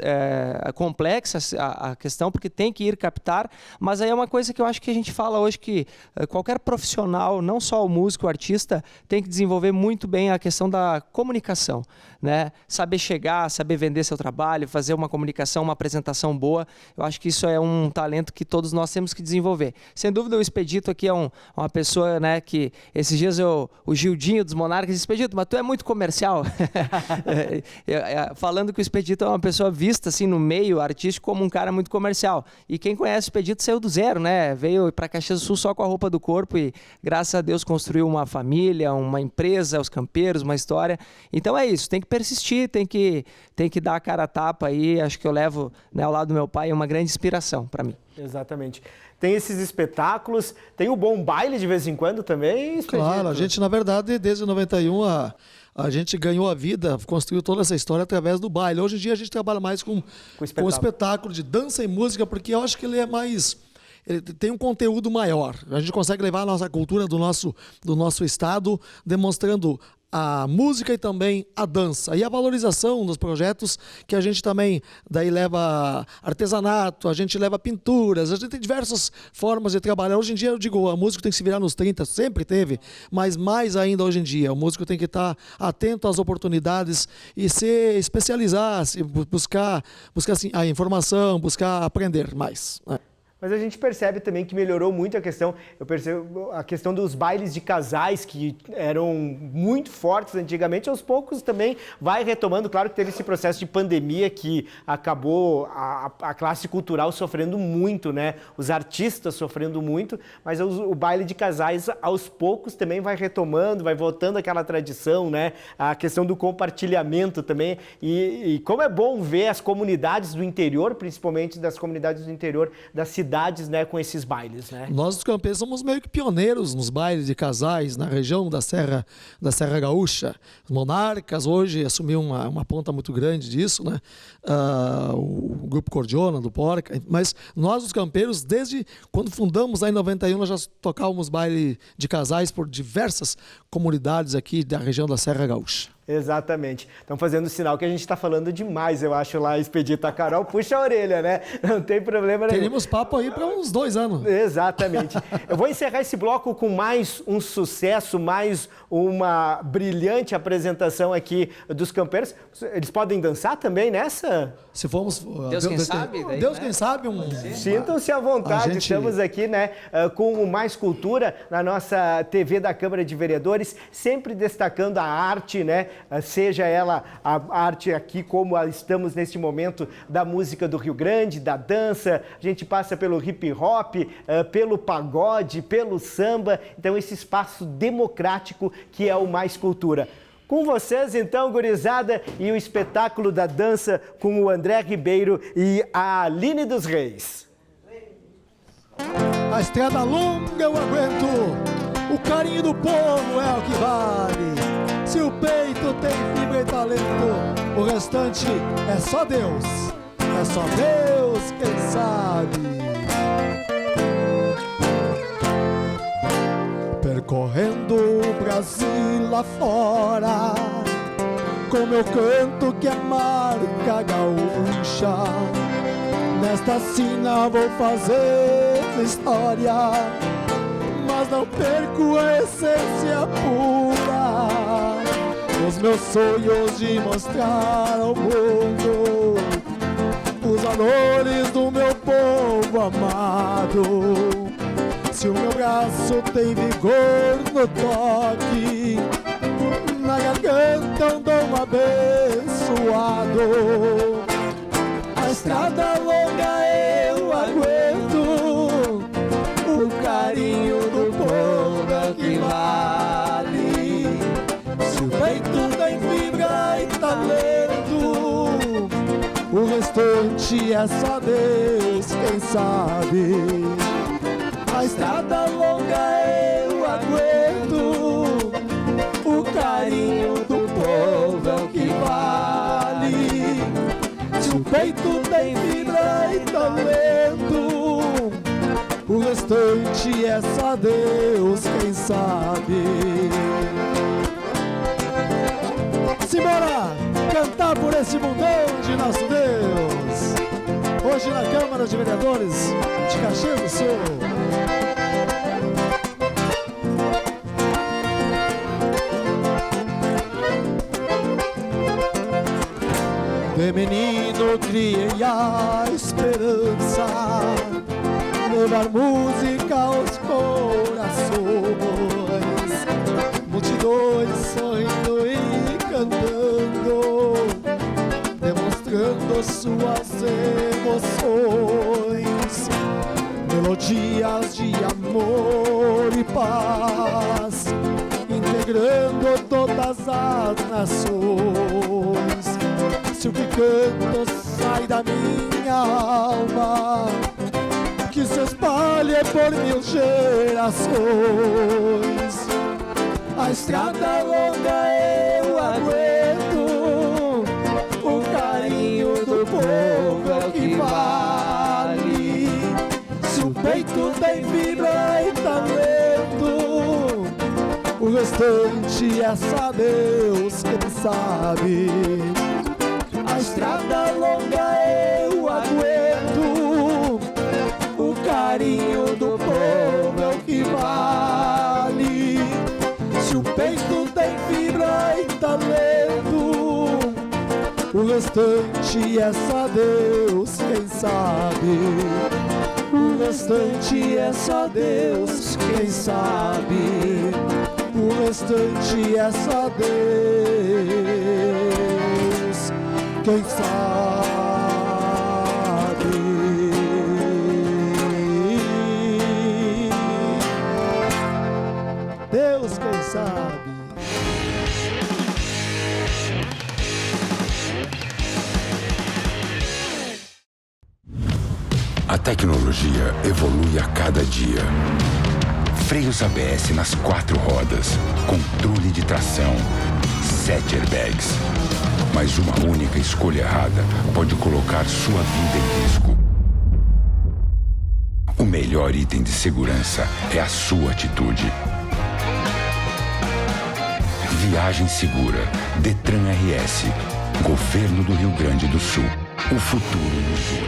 complexa a questão, porque tem que ir captar, mas aí é uma coisa que eu acho que a gente fala hoje que qualquer profissional, não só o músico, o artista, tem que desenvolver muito bem a questão da comunicação, né? Saber chegar, saber vender seu trabalho, fazer uma comunicação, uma apresentação boa, eu acho que isso é um talento que todos nós temos que desenvolver. Sem dúvida o Expedito aqui é uma pessoa, né, que esses dias o Gildinho dos Monarcas disse, Expedito, mas tu é muito comercial. Falando que o Expedito é uma pessoa vista assim no meio artístico como um cara muito comercial. E quem conhece o Expedito saiu do zero, né? Veio para Caxias do Sul só com a roupa do corpo e graças a Deus construiu uma família, uma empresa, os campeiros, uma história. Então é isso, tem que persistir, tem que dar a cara a tapa aí. Acho que eu levo, né, ao lado do meu pai, uma grande inspiração para mim. Exatamente. Tem esses espetáculos, tem o bom baile de vez em quando também, Expedito? Claro, a gente na verdade desde 91 a gente ganhou a vida, construiu toda essa história através do baile. Hoje em dia a gente trabalha mais com espetáculo de dança e música, porque eu acho que ele é mais... Ele tem um conteúdo maior. A gente consegue levar a nossa cultura do nosso estado, demonstrando a música e também a dança. E a valorização dos projetos, que a gente também daí leva artesanato, a gente leva pinturas, a gente tem diversas formas de trabalhar. Hoje em dia, eu digo, a música tem que se virar nos 30, sempre teve, mas mais ainda hoje em dia. O músico tem que estar atento às oportunidades e se especializar, buscar assim, a informação, buscar aprender mais, né? Mas a gente percebe também que melhorou muito a questão, eu percebo a questão dos bailes de casais que eram muito fortes antigamente, aos poucos também vai retomando. Claro que teve esse processo de pandemia que acabou a classe cultural sofrendo muito, né? Os artistas sofrendo muito, mas o baile de casais aos poucos também vai retomando, vai voltando aquela tradição, né? A questão do compartilhamento também, e como é bom ver as comunidades do interior, principalmente das comunidades do interior da cidade, comunidades, né, com esses bailes, né? Nós, os campeiros, somos meio que pioneiros nos bailes de casais na região da Serra Gaúcha. Os Monarcas hoje assumiu uma ponta muito grande disso, né? O Grupo Cordiona, do Porca. Mas nós, os campeiros, desde quando fundamos lá em 91, nós já tocávamos baile de casais por diversas comunidades aqui da região da Serra Gaúcha. Exatamente. Estão fazendo sinal que a gente está falando demais, eu acho, lá, Expedito. A Carol puxa a orelha, né? Não tem problema nenhum. Teríamos papo aí para uns 2 anos. Exatamente. Eu vou encerrar esse bloco com mais um sucesso, mais uma brilhante apresentação aqui dos campeiros. Eles podem dançar também nessa? Se formos... Deus quem sabe. Daí, Deus né? quem sabe. Sintam-se à vontade. Estamos aqui, né, com o Mais Cultura na nossa TV da Câmara de Vereadores, sempre destacando a arte, né? Seja ela a arte aqui, como estamos neste momento, da música do Rio Grande, da dança, a gente passa pelo hip hop, pelo pagode, pelo samba, então esse espaço democrático que é o Mais Cultura. Com vocês, então, gurizada, e o espetáculo da dança com o André Ribeiro e a Aline dos Reis. A estrada longa eu aguento, o carinho do povo é o que vale. Se o peito tem fibra e talento, o restante é só Deus quem sabe. Percorrendo o Brasil lá fora, com meu canto que é marca gaúcha, nesta sina vou fazer história, mas não perco a essência pura, os meus sonhos de mostrar ao mundo os valores do meu povo amado. Se o meu braço tem vigor no toque, na garganta um dom abençoado, a estrada longa eu aguento, o carinho do povo é o que vale. Se o peito tem fibra e talento, o restante é só Deus quem sabe. A estrada longa eu aguento, o carinho do povo é o que vale. Se o peito tem fibra e talento, o restante é só Deus quem sabe. Simbora cantar por esse mundão de nosso Deus, hoje na Câmara de Vereadores de Caxias do Sul. De menino criei a esperança, levar música aos corações, multidões sorrindo e cantando, demonstrando suas emoções, melodias de amor e paz, integrando todas as nações. Se o que canto sai da minha alma, que se espalhe por 1000 gerações. A estrada longa eu aguento, o carinho do povo é o que vale. Se o peito tem fibra e talento, o restante é só Deus quem sabe. A estrada longa eu aguento, o carinho do povo é o que vale. Se o peito tem fibra e talento, o restante é só Deus quem sabe. O restante é só Deus quem sabe. O restante é só Deus quem sabe. Deus quem sabe. A tecnologia evolui a cada dia. Freios ABS nas 4 rodas, controle de tração, 7 airbags. Mas uma única escolha errada pode colocar sua vida em risco. O melhor item de segurança é a sua atitude. Viagem segura. Detran RS. Governo do Rio Grande do Sul. O futuro do Sul.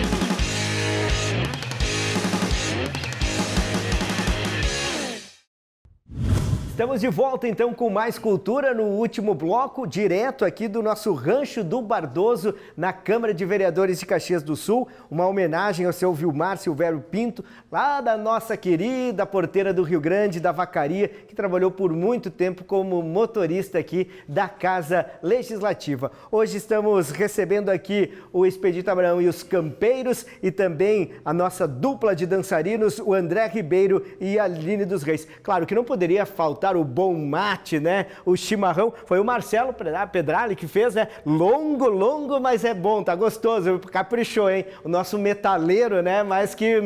Estamos de volta então com mais cultura no último bloco, direto aqui do nosso Rancho do Bardoso, na Câmara de Vereadores de Caxias do Sul. Uma homenagem ao seu Vilmar Silvério Pinto, lá da nossa querida porteira do Rio Grande, da Vacaria, que trabalhou por muito tempo como motorista aqui da Casa Legislativa. Hoje estamos recebendo aqui o Expedito Abraão e os Campeiros e também a nossa dupla de dançarinos, o André Ribeiro e a Aline dos Reis. Claro que não poderia faltar o bom mate, né? O chimarrão. Foi o Marcelo Pedrali que fez, né? Longo, mas é bom, tá gostoso. Caprichou, hein? O nosso metaleiro, né? Mas que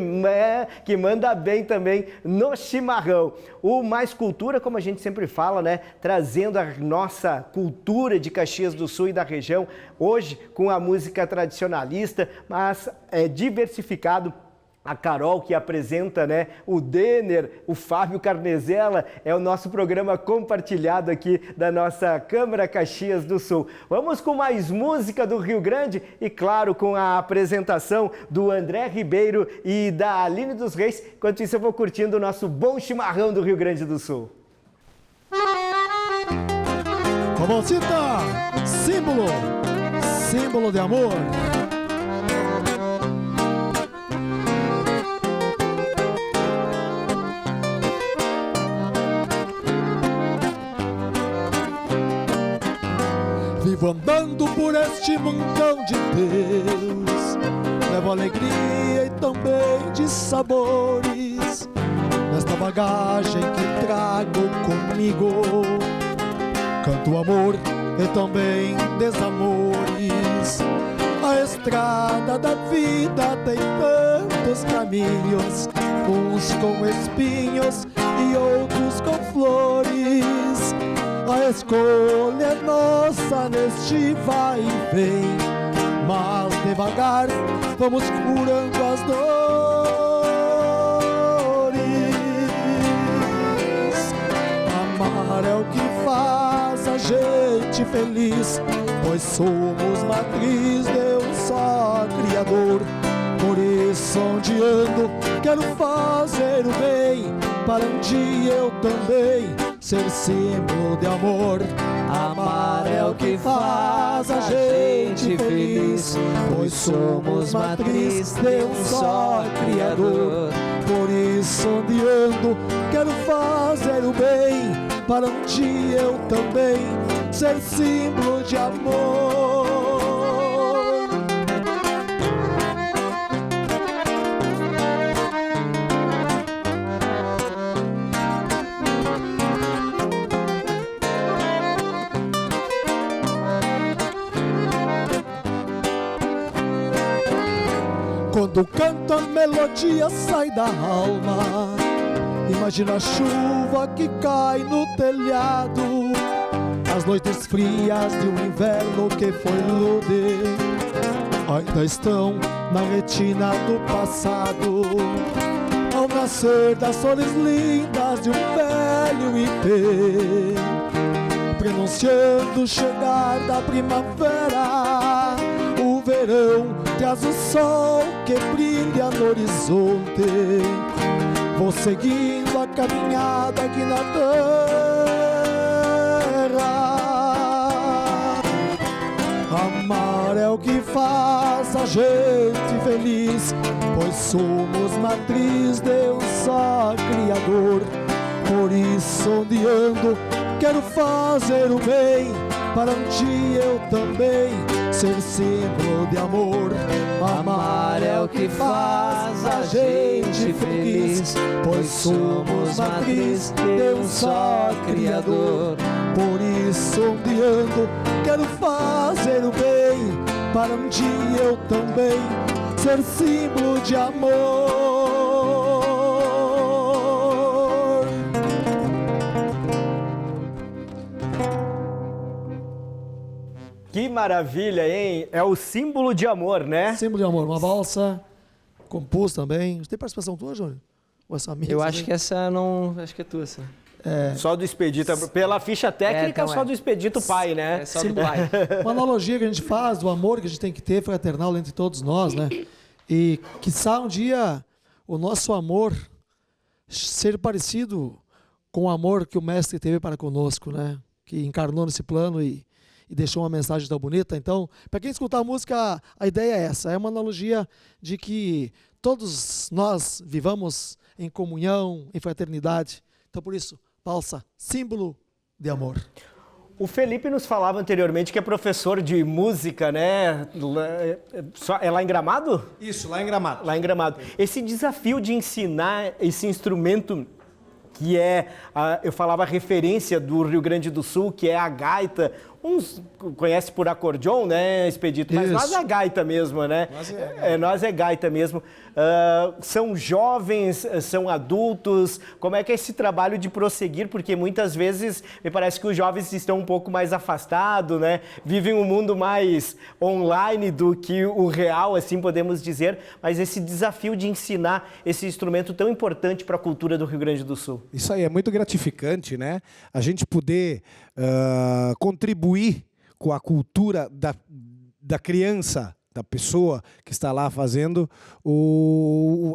manda bem também no chimarrão. O Mais Cultura, como a gente sempre fala, né? Trazendo a nossa cultura de Caxias do Sul e da região, hoje com a música tradicionalista, mas diversificado. A Carol, que apresenta, né, o Denner, o Fábio Carnezella, é o nosso programa compartilhado aqui da nossa Câmara Caxias do Sul. Vamos com mais música do Rio Grande e, claro, com a apresentação do André Ribeiro e da Aline dos Reis. Enquanto isso, eu vou curtindo o nosso bom chimarrão do Rio Grande do Sul. Robolcita, símbolo de amor. Vivo andando por este mundão de Deus, levo alegria e também de sabores, nesta bagagem que trago comigo. Canto amor e também desamores. A estrada da vida tem tantos caminhos, uns com espinhos e outros com flores. A escolha é nossa neste vai e vem, mas devagar vamos curando as dores. Amar é o que faz a gente feliz, pois somos matriz de um só Criador. Por isso onde ando quero fazer o bem, para um dia eu também ser símbolo de amor. Amar é o que faz a gente feliz, pois somos matriz de um só Criador. Por isso onde ando quero fazer o bem, para um dia eu também ser símbolo de amor. Quando canto a melodia sai da alma, imagina a chuva que cai no telhado, as noites frias de um inverno que foi rude ainda estão na retina do passado. Ao nascer das flores lindas de um velho ipê, prenunciando o chegar da primavera, o verão traz o sol que brilha no horizonte. Vou seguindo a caminhada aqui na terra. Amar é o que faz a gente feliz, pois somos matriz de um só Criador. Por isso onde ando quero fazer o bem, para um dia eu também ser símbolo de amor. Amar é o que faz a gente feliz, pois somos matriz de um só Criador. Por isso onde ando quero fazer o bem, para um dia eu também ser símbolo de amor. Que maravilha, hein? É o símbolo de amor, né? Símbolo de amor, uma valsa, compus também. Você tem participação tua, Júnior? Ou essa minha? Eu acho que essa não... Acho que é tua, essa. Só do Expedito. Pela ficha técnica, então só do Expedito pai, né? É só do pai. Uma analogia que a gente faz do amor que a gente tem que ter fraternal entre todos nós, né? E quiçá um dia o nosso amor ser parecido com o amor que o Mestre teve para conosco, né? Que encarnou nesse plano e deixou uma mensagem tão bonita. Então, para quem escutar a música, a ideia é essa. É uma analogia de que todos nós vivamos em comunhão, em fraternidade. Então, por isso, valsa, símbolo de amor. O Felipe nos falava anteriormente que é professor de música, né? É lá em Gramado? Isso, lá em Gramado. Lá em Gramado. Esse desafio de ensinar esse instrumento que é, eu falava a referência do Rio Grande do Sul, que é a gaita. Uns conhecem por acordeon, né, Expedito? Mas nós é gaita mesmo, né? Nós é gaita mesmo. São jovens, são adultos. Como é que é esse trabalho de prosseguir? Porque muitas vezes me parece que os jovens estão um pouco mais afastados, né? Vivem um mundo mais online do que o real, assim podemos dizer. Mas esse desafio de ensinar esse instrumento tão importante para a cultura do Rio Grande do Sul. Isso aí é muito gratificante, né? A gente poder contribuir com a cultura da criança, da pessoa que está lá fazendo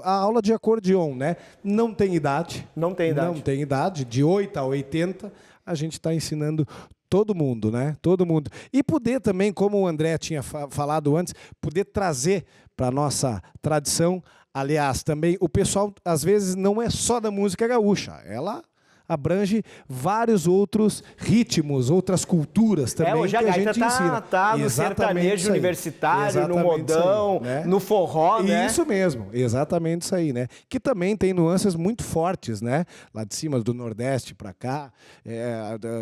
a aula de acordeon, né? Não tem idade. Não tem idade. Não tem idade. De 8 a 80, a gente está ensinando todo mundo, né? Todo mundo. E poder também, como o André tinha falado antes, poder trazer para a nossa tradição. Aliás, também o pessoal, às vezes, não é só da música gaúcha. Ela abrange vários outros ritmos, outras culturas também hoje a que a gaita gente ensina. Tá no sertanejo universitário, no modão, né? No forró, né? Isso mesmo, exatamente isso aí, né? Que também tem nuances muito fortes, né? Lá de cima, do Nordeste para cá,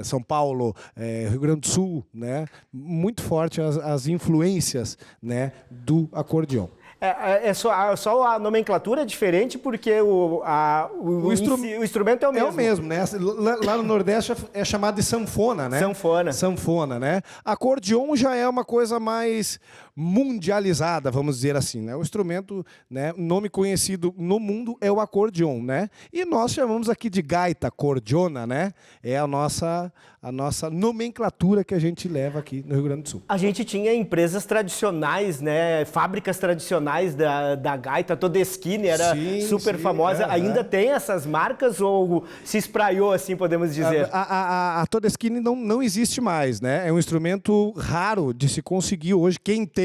São Paulo, Rio Grande do Sul, né? Muito forte as influências, né, do acordeon. Só a nomenclatura é diferente porque o instrumento é o mesmo. É o mesmo, né? Lá no Nordeste é chamado de sanfona, né? Sanfona, né? Acordeon já é uma coisa mais mundializada, vamos dizer assim, né? O instrumento, né? O nome conhecido no mundo é o acordeon, né? E nós chamamos aqui de gaita, cordiona, né? É a nossa nomenclatura que a gente leva aqui no Rio Grande do Sul. A gente tinha empresas tradicionais, né? Fábricas tradicionais da gaita, Todeschini era super famosa. Ainda tem essas marcas ou se espraiou, assim, podemos dizer? A Todeschini não existe mais, né? É um instrumento raro de se conseguir hoje. Quem tem,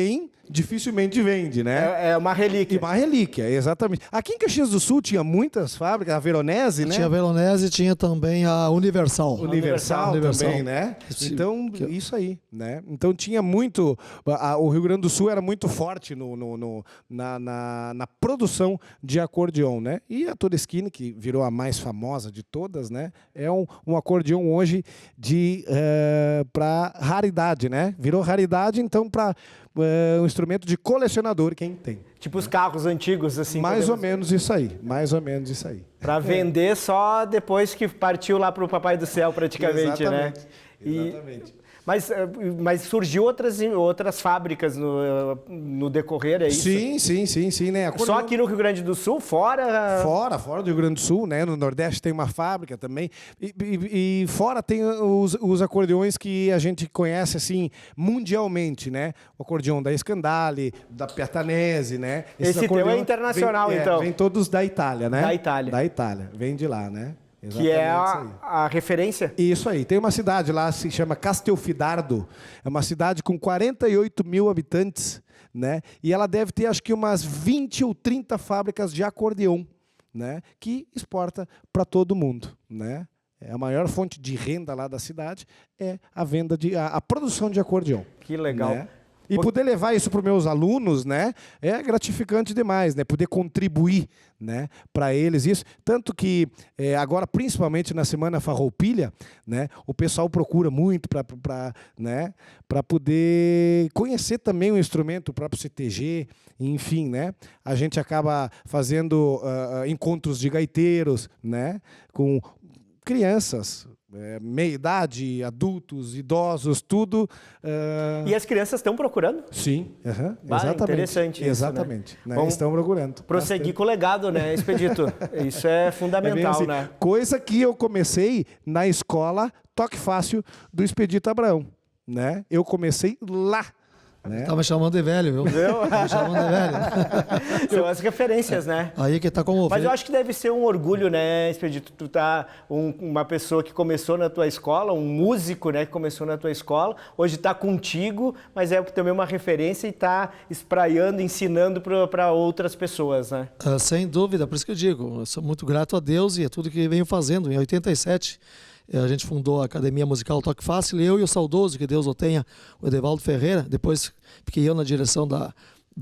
dificilmente vende, né? É uma relíquia. Uma relíquia, exatamente. Aqui em Caxias do Sul tinha muitas fábricas, a Veronese, né? Tinha a Veronese e tinha também a Universal. Universal também, né? Então, isso aí, né? Então tinha muito... O Rio Grande do Sul era muito forte na produção de acordeon, né? E a Todeschini, que virou a mais famosa de todas, né? É um acordeon hoje para raridade, né? Virou raridade, então, para um instrumento de colecionador, quem tem. Tipo os carros antigos, assim. Mais ou menos isso aí. Para vender só depois que partiu lá para o Papai do Céu, praticamente, né? Exatamente. Mas surgiu outras fábricas no decorrer, é isso? Sim, né? Só aqui no Rio Grande do Sul, fora? Fora do Rio Grande do Sul, né? No Nordeste tem uma fábrica também. E fora tem os acordeões que a gente conhece, assim, mundialmente, né? O acordeão da Scandale, da Piatanese, né? Esse teu é internacional, então? Vem todos da Itália, né? Da Itália. Da Itália, vem de lá, né? Exatamente, que é a referência? Isso aí. Tem uma cidade lá, se chama Castelfidardo. É uma cidade com 48 mil habitantes, né? E ela deve ter, acho que, umas 20 ou 30 fábricas de acordeon, né? Que exporta para todo mundo, né? A maior fonte de renda lá da cidade é a venda a produção de acordeon. Que legal. Né? E poder levar isso para os meus alunos, né, é gratificante demais, né, poder contribuir, né, para eles isso. Tanto que agora, principalmente na Semana Farroupilha, né, o pessoal procura muito para poder conhecer também o instrumento, o próprio CTG, enfim, né, a gente acaba fazendo encontros de gaiteiros, né, com crianças, meia-idade, adultos, idosos, tudo. E as crianças estão procurando? Sim, exatamente. Interessante isso, exatamente. Né? Né? Estão procurando. Prosseguir com o legado, né, Expedito? Isso é fundamental, assim, né? Coisa que eu comecei na escola Toque Fácil do Expedito Abraão, né? Eu comecei lá. Né? Tá me chamando de velho, viu? Tá me chamando de velho. São as referências, né? Aí que tá como... Mas eu acho que deve ser um orgulho, né, Expedito? Tu tá uma pessoa que começou na tua escola, um músico, né, que começou na tua escola, hoje está contigo, mas é também uma referência e está espraiando, ensinando para outras pessoas, né? Sem dúvida, por isso que eu digo, eu sou muito grato a Deus e a tudo que venho fazendo. Em 87, a gente fundou a Academia Musical Toque Fácil, eu e o saudoso, que Deus o tenha, o Edevaldo Ferreira. Depois fiquei eu na direção da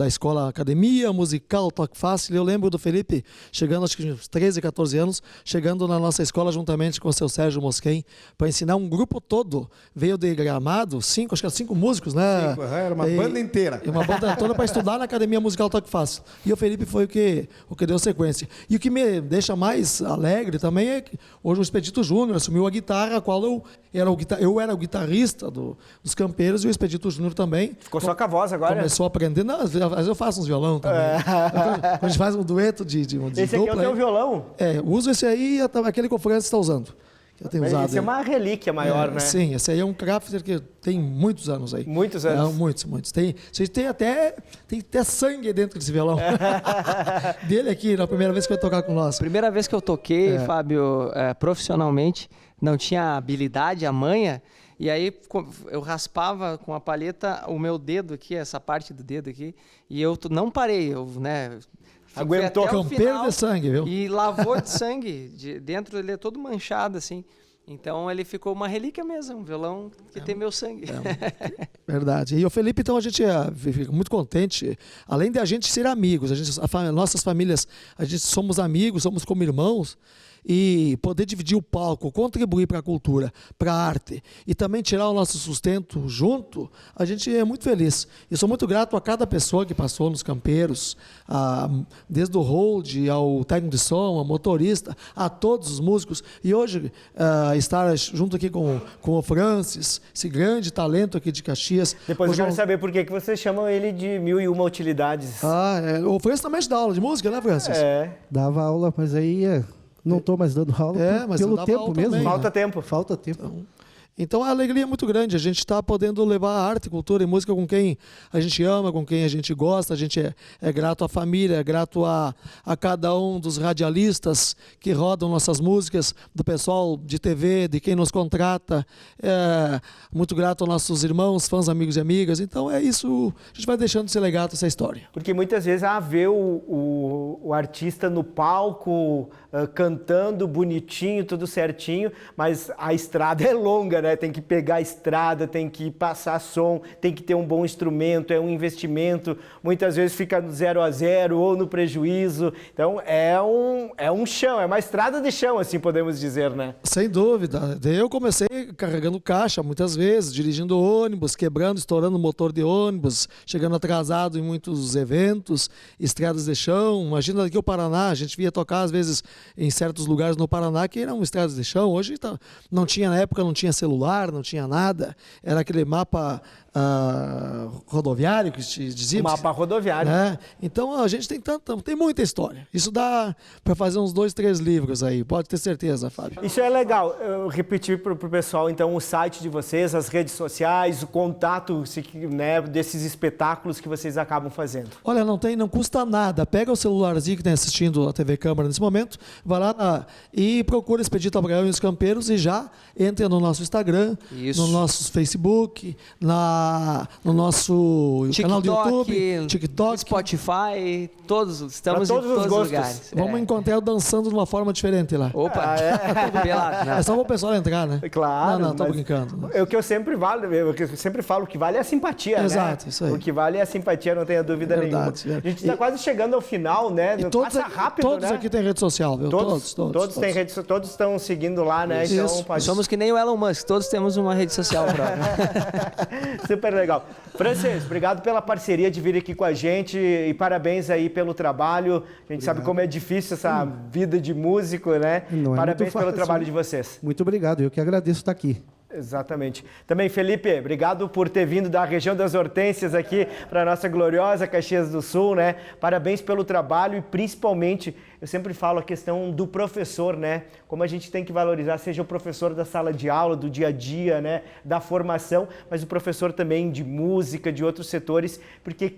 escola Academia Musical Toque Fácil. Eu lembro do Felipe chegando, acho que uns 13, 14 anos, chegando na nossa escola juntamente com o seu Sérgio Mosquen, para ensinar um grupo todo. Veio de Gramado, acho que eram 5 músicos, né? 5, era uma banda inteira. Uma banda toda para estudar na Academia Musical Toque Fácil. E o Felipe foi o que deu sequência. E o que me deixa mais alegre também é que hoje o Expedito Júnior assumiu a guitarra, a qual eu era o guitarrista dos Campeiros, e o Expedito Júnior também. Ficou só com a voz agora? Começou a aprender. Não, às vezes eu faço uns violão também. Quando a gente faz um dueto de esse dupla. Esse aqui é o teu violão? Uso esse aí, aquele que o Francis está usando. Que eu tenho usado. Esse é uma relíquia maior, né? Sim, esse aí é um crafter que tem muitos anos aí. Muitos anos? Muitos. Tem até sangue dentro desse violão. Dele aqui, na primeira vez que vai tocar com nós. Primeira vez que eu toquei, Fábio, profissionalmente, não tinha habilidade, a manha, e aí eu raspava com a palheta o meu dedo aqui, essa parte do dedo aqui, e eu não parei, aguentou. Campeiro de sangue, viu? E lavou de sangue, dentro ele é todo manchado assim. Então ele ficou uma relíquia mesmo, um violão que tem meu sangue. Verdade. E o Felipe, então, a gente fica muito contente, além de a gente ser amigos, nossas famílias, a gente somos amigos, somos como irmãos, e poder dividir o palco, contribuir para a cultura, para a arte e também tirar o nosso sustento junto, a gente é muito feliz. E sou muito grato a cada pessoa que passou nos Campeiros, desde o hold ao técnico de som, ao motorista, a todos os músicos. E hoje estar junto aqui com o Francis, esse grande talento aqui de Caxias. Depois eu quero saber por que vocês chamam ele de 1001 utilidades. O Francis também dá aula de música, né, Francis? Dava aula, mas aí... Não estou mais dando aula mas pelo tempo mesmo. Também, Falta tempo. Falta tempo. Então a alegria é muito grande, a gente está podendo levar a arte, cultura e música com quem a gente ama, com quem a gente gosta, a gente é grato à família, é grato a cada um dos radialistas que rodam nossas músicas, do pessoal de TV, de quem nos contrata, muito grato aos nossos irmãos, fãs, amigos e amigas. Então é isso, a gente vai deixando esse legado, essa história. Porque muitas vezes ver o artista no palco, cantando bonitinho, tudo certinho, mas a estrada é longa, né? Tem que pegar a estrada, tem que passar som, tem que ter um bom instrumento, é um investimento, muitas vezes fica no 0 a 0 ou no prejuízo. Então é um chão, é uma estrada de chão, assim podemos dizer, né? Sem dúvida. Eu comecei carregando caixa muitas vezes, dirigindo ônibus, quebrando, estourando o motor de ônibus, chegando atrasado em muitos eventos, estradas de chão. Imagina daqui ao Paraná, a gente via tocar às vezes em certos lugares no Paraná que eram estradas de chão. Hoje não tinha, na época não tinha celular, não tinha nada, era aquele mapa rodoviário que dizia. Mapa rodoviário. Né? Então a gente tem muita história. Isso dá para fazer uns 2, 3 livros aí, pode ter certeza, Fábio. Isso é legal. Eu repetir para o pessoal, então, o site de vocês, as redes sociais, o contato, né, desses espetáculos que vocês acabam fazendo. Olha, não custa nada. Pega o celularzinho que está assistindo a TV Câmara nesse momento, vai lá e procura Expedito Abraão e os Campeiros e já entra no nosso Instagram. Instagram, no nosso Facebook, no nosso canal do YouTube, TikTok, Spotify, estamos em todos os lugares. Vamos encontrar dançando de uma forma diferente lá. Opa, é só para o pessoal entrar, né? Claro. Não, tô brincando. O que eu sempre falo, o que vale é a simpatia, Exato, né? Isso aí. O que vale é a simpatia, não tenha dúvida nenhuma. A gente está quase chegando ao final, né? Passa rápido, todos aqui têm rede social, viu? Todos têm rede social, todos estão seguindo lá, né? Então, somos que nem o Elon Musk, todos temos uma rede social própria. Super legal. Francês, obrigado pela parceria de vir aqui com a gente e parabéns aí pelo trabalho. A gente sabe como é difícil essa vida de músico, né? Parabéns pelo trabalho de vocês. Muito obrigado, eu que agradeço estar aqui. Exatamente. Também, Felipe, obrigado por ter vindo da região das Hortênsias aqui para a nossa gloriosa Caxias do Sul, né? Parabéns pelo trabalho e principalmente, eu sempre falo a questão do professor, né? Como a gente tem que valorizar, seja o professor da sala de aula, do dia a dia, né? Da formação, mas o professor também de música, de outros setores, porque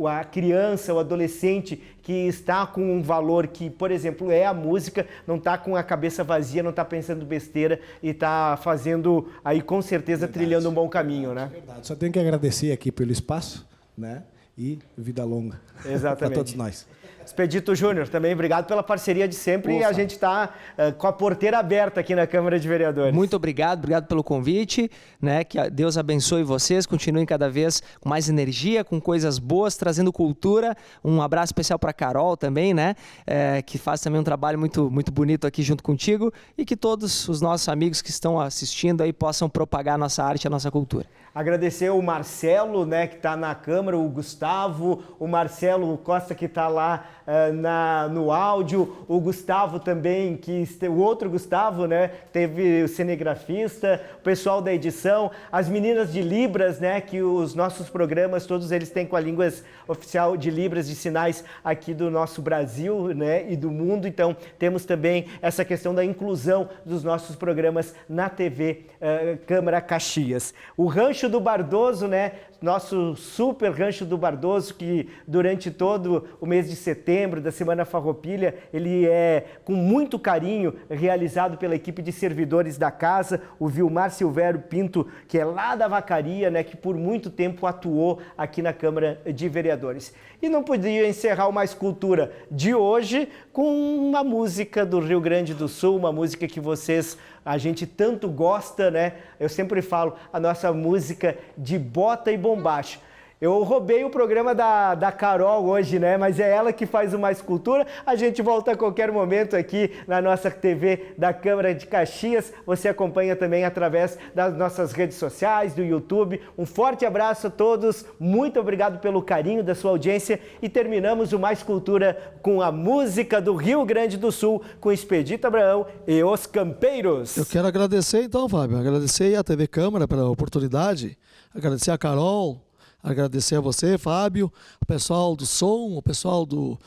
a criança, o adolescente que está com um valor que, por exemplo, é a música, não está com a cabeça vazia, não está pensando besteira e está fazendo aí com certeza trilhando um bom caminho, né? Verdade. Só tenho que agradecer aqui pelo espaço, né? E vida longa. Exatamente. Para todos nós. Expedito Júnior, também obrigado pela parceria de sempre. E a gente está com a porteira aberta aqui na Câmara de Vereadores. Muito obrigado pelo convite, né? Que Deus abençoe vocês, continuem cada vez com mais energia, com coisas boas, trazendo cultura. Um abraço especial para a Carol também, né? Que faz também um trabalho muito, muito bonito aqui junto contigo e que todos os nossos amigos que estão assistindo aí possam propagar a nossa arte, a nossa cultura. Agradecer o Marcelo, né, que está na Câmara, o Gustavo, o Marcelo Costa que está lá no áudio, o Gustavo também, o outro Gustavo, né, teve o cinegrafista, o pessoal da edição, as meninas de Libras, né, que os nossos programas, todos eles têm com a língua oficial de Libras, de sinais aqui do nosso Brasil, né, e do mundo, então temos também essa questão da inclusão dos nossos programas na TV Câmara Caxias. O Rancho do Bardoso, né, nosso super Rancho do Bardoso, que durante todo o mês de setembro, da Semana Farroupilha, ele é com muito carinho realizado pela equipe de servidores da casa, o Vilmar Silvério Pinto, que é lá da Vacaria, né, que por muito tempo atuou aqui na Câmara de Vereadores. E não podia encerrar o Mais Cultura de hoje com uma música do Rio Grande do Sul, uma música que a gente tanto gosta, né? Eu sempre falo, a nossa música de bota e bombacho. Eu roubei o programa da Carol hoje, né? Mas é ela que faz o Mais Cultura. A gente volta a qualquer momento aqui na nossa TV da Câmara de Caxias. Você acompanha também através das nossas redes sociais, do YouTube. Um forte abraço a todos. Muito obrigado pelo carinho da sua audiência. E terminamos o Mais Cultura com a música do Rio Grande do Sul, com Expedito Abraão e os Campeiros. Eu quero agradecer então, Fábio. Agradecer à TV Câmara pela oportunidade. Agradecer a Carol. Agradecer a você, Fábio, o pessoal do som, o pessoal do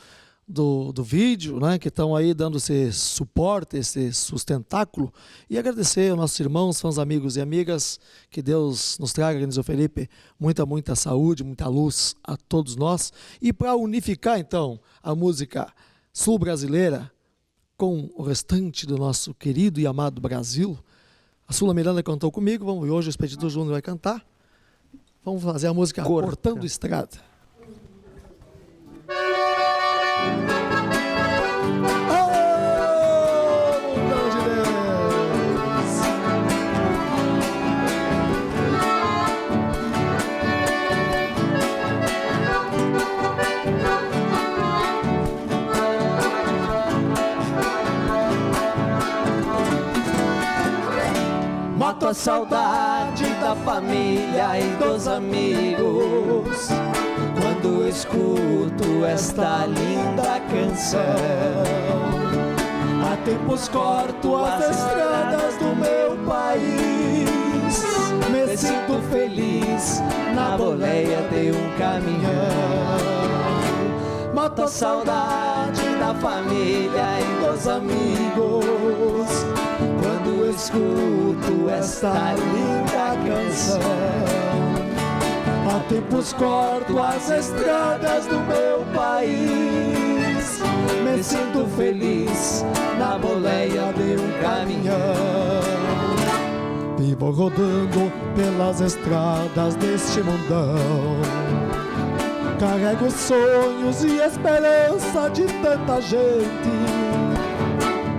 vídeo, né, que estão aí dando esse suporte, esse sustentáculo. E agradecer aos nossos irmãos, fãs, amigos e amigas. Que Deus nos traga, Granizio Felipe, muita saúde, muita luz a todos nós. E para unificar, então, a música sul-brasileira com o restante do nosso querido e amado Brasil, a Sula Miranda cantou comigo, vamos ver hoje o Expedito Júnior vai cantar. Vamos fazer a música Cortando Estrada. Mato a saudade da família e dos amigos quando escuto esta linda canção. Há tempos corto as estradas do meu país, me sinto feliz na boleia de um caminhão. Mato a saudade da família e dos amigos quando escuto esta linda canção. Há tempos corto as estradas do meu país, me sinto feliz na boleia de um caminhão. vou rodando pelas estradas deste mundão. Carrego sonhos e esperança de tanta gente.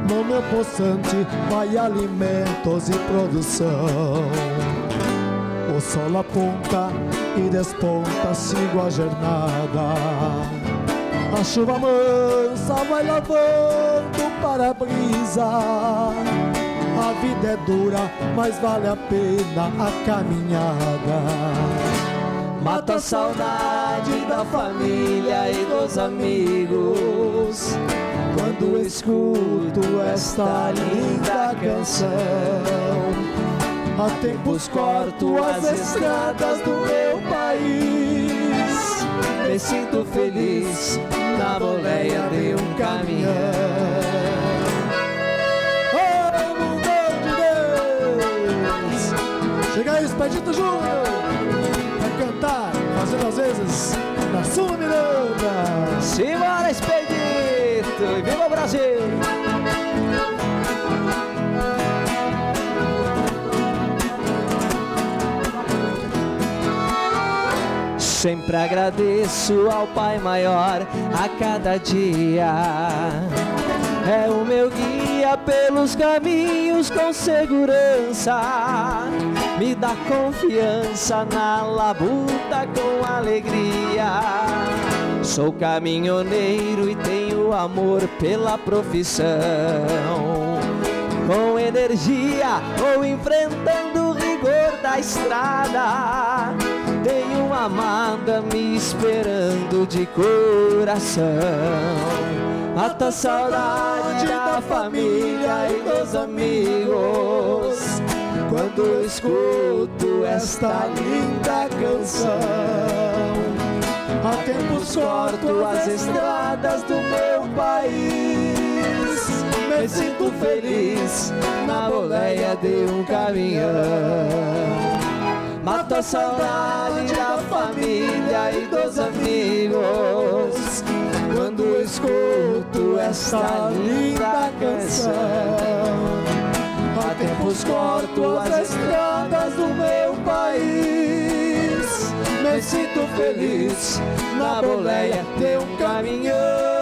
No meu poçante vai alimentos e produção. O sol aponta e desponta, sigo a jornada. A chuva mansa vai lavando para a brisa. A vida é dura, mas vale a pena a caminhada. Mata a saudade da família e dos amigos quando escuto esta linda canção. Há tempos corto as estradas do meu país. Me sinto feliz na boleia de um caminhão. Chega aí, Expedito Júnior, vai cantar, fazendo às vezes na sua Miranda. Simbora, Expedito, e viva o Brasil! Sempre agradeço ao Pai Maior a cada dia. É o meu guia pelos caminhos com segurança. Me dá confiança na labuta com alegria. Sou caminhoneiro e tenho amor pela profissão. Com energia vou enfrentando o rigor da estrada. Tenho uma amada me esperando de coração. Mata a saudade da família e dos amigos quando eu escuto esta linda canção. Há tempos corto as estradas do meu país. Me sinto feliz na boleia de um caminhão. Mato a saudade da família e dos amigos quando eu escuto esta linda canção. Há tempos corto as estradas do meu país. Me sinto feliz na boleia de um caminhão.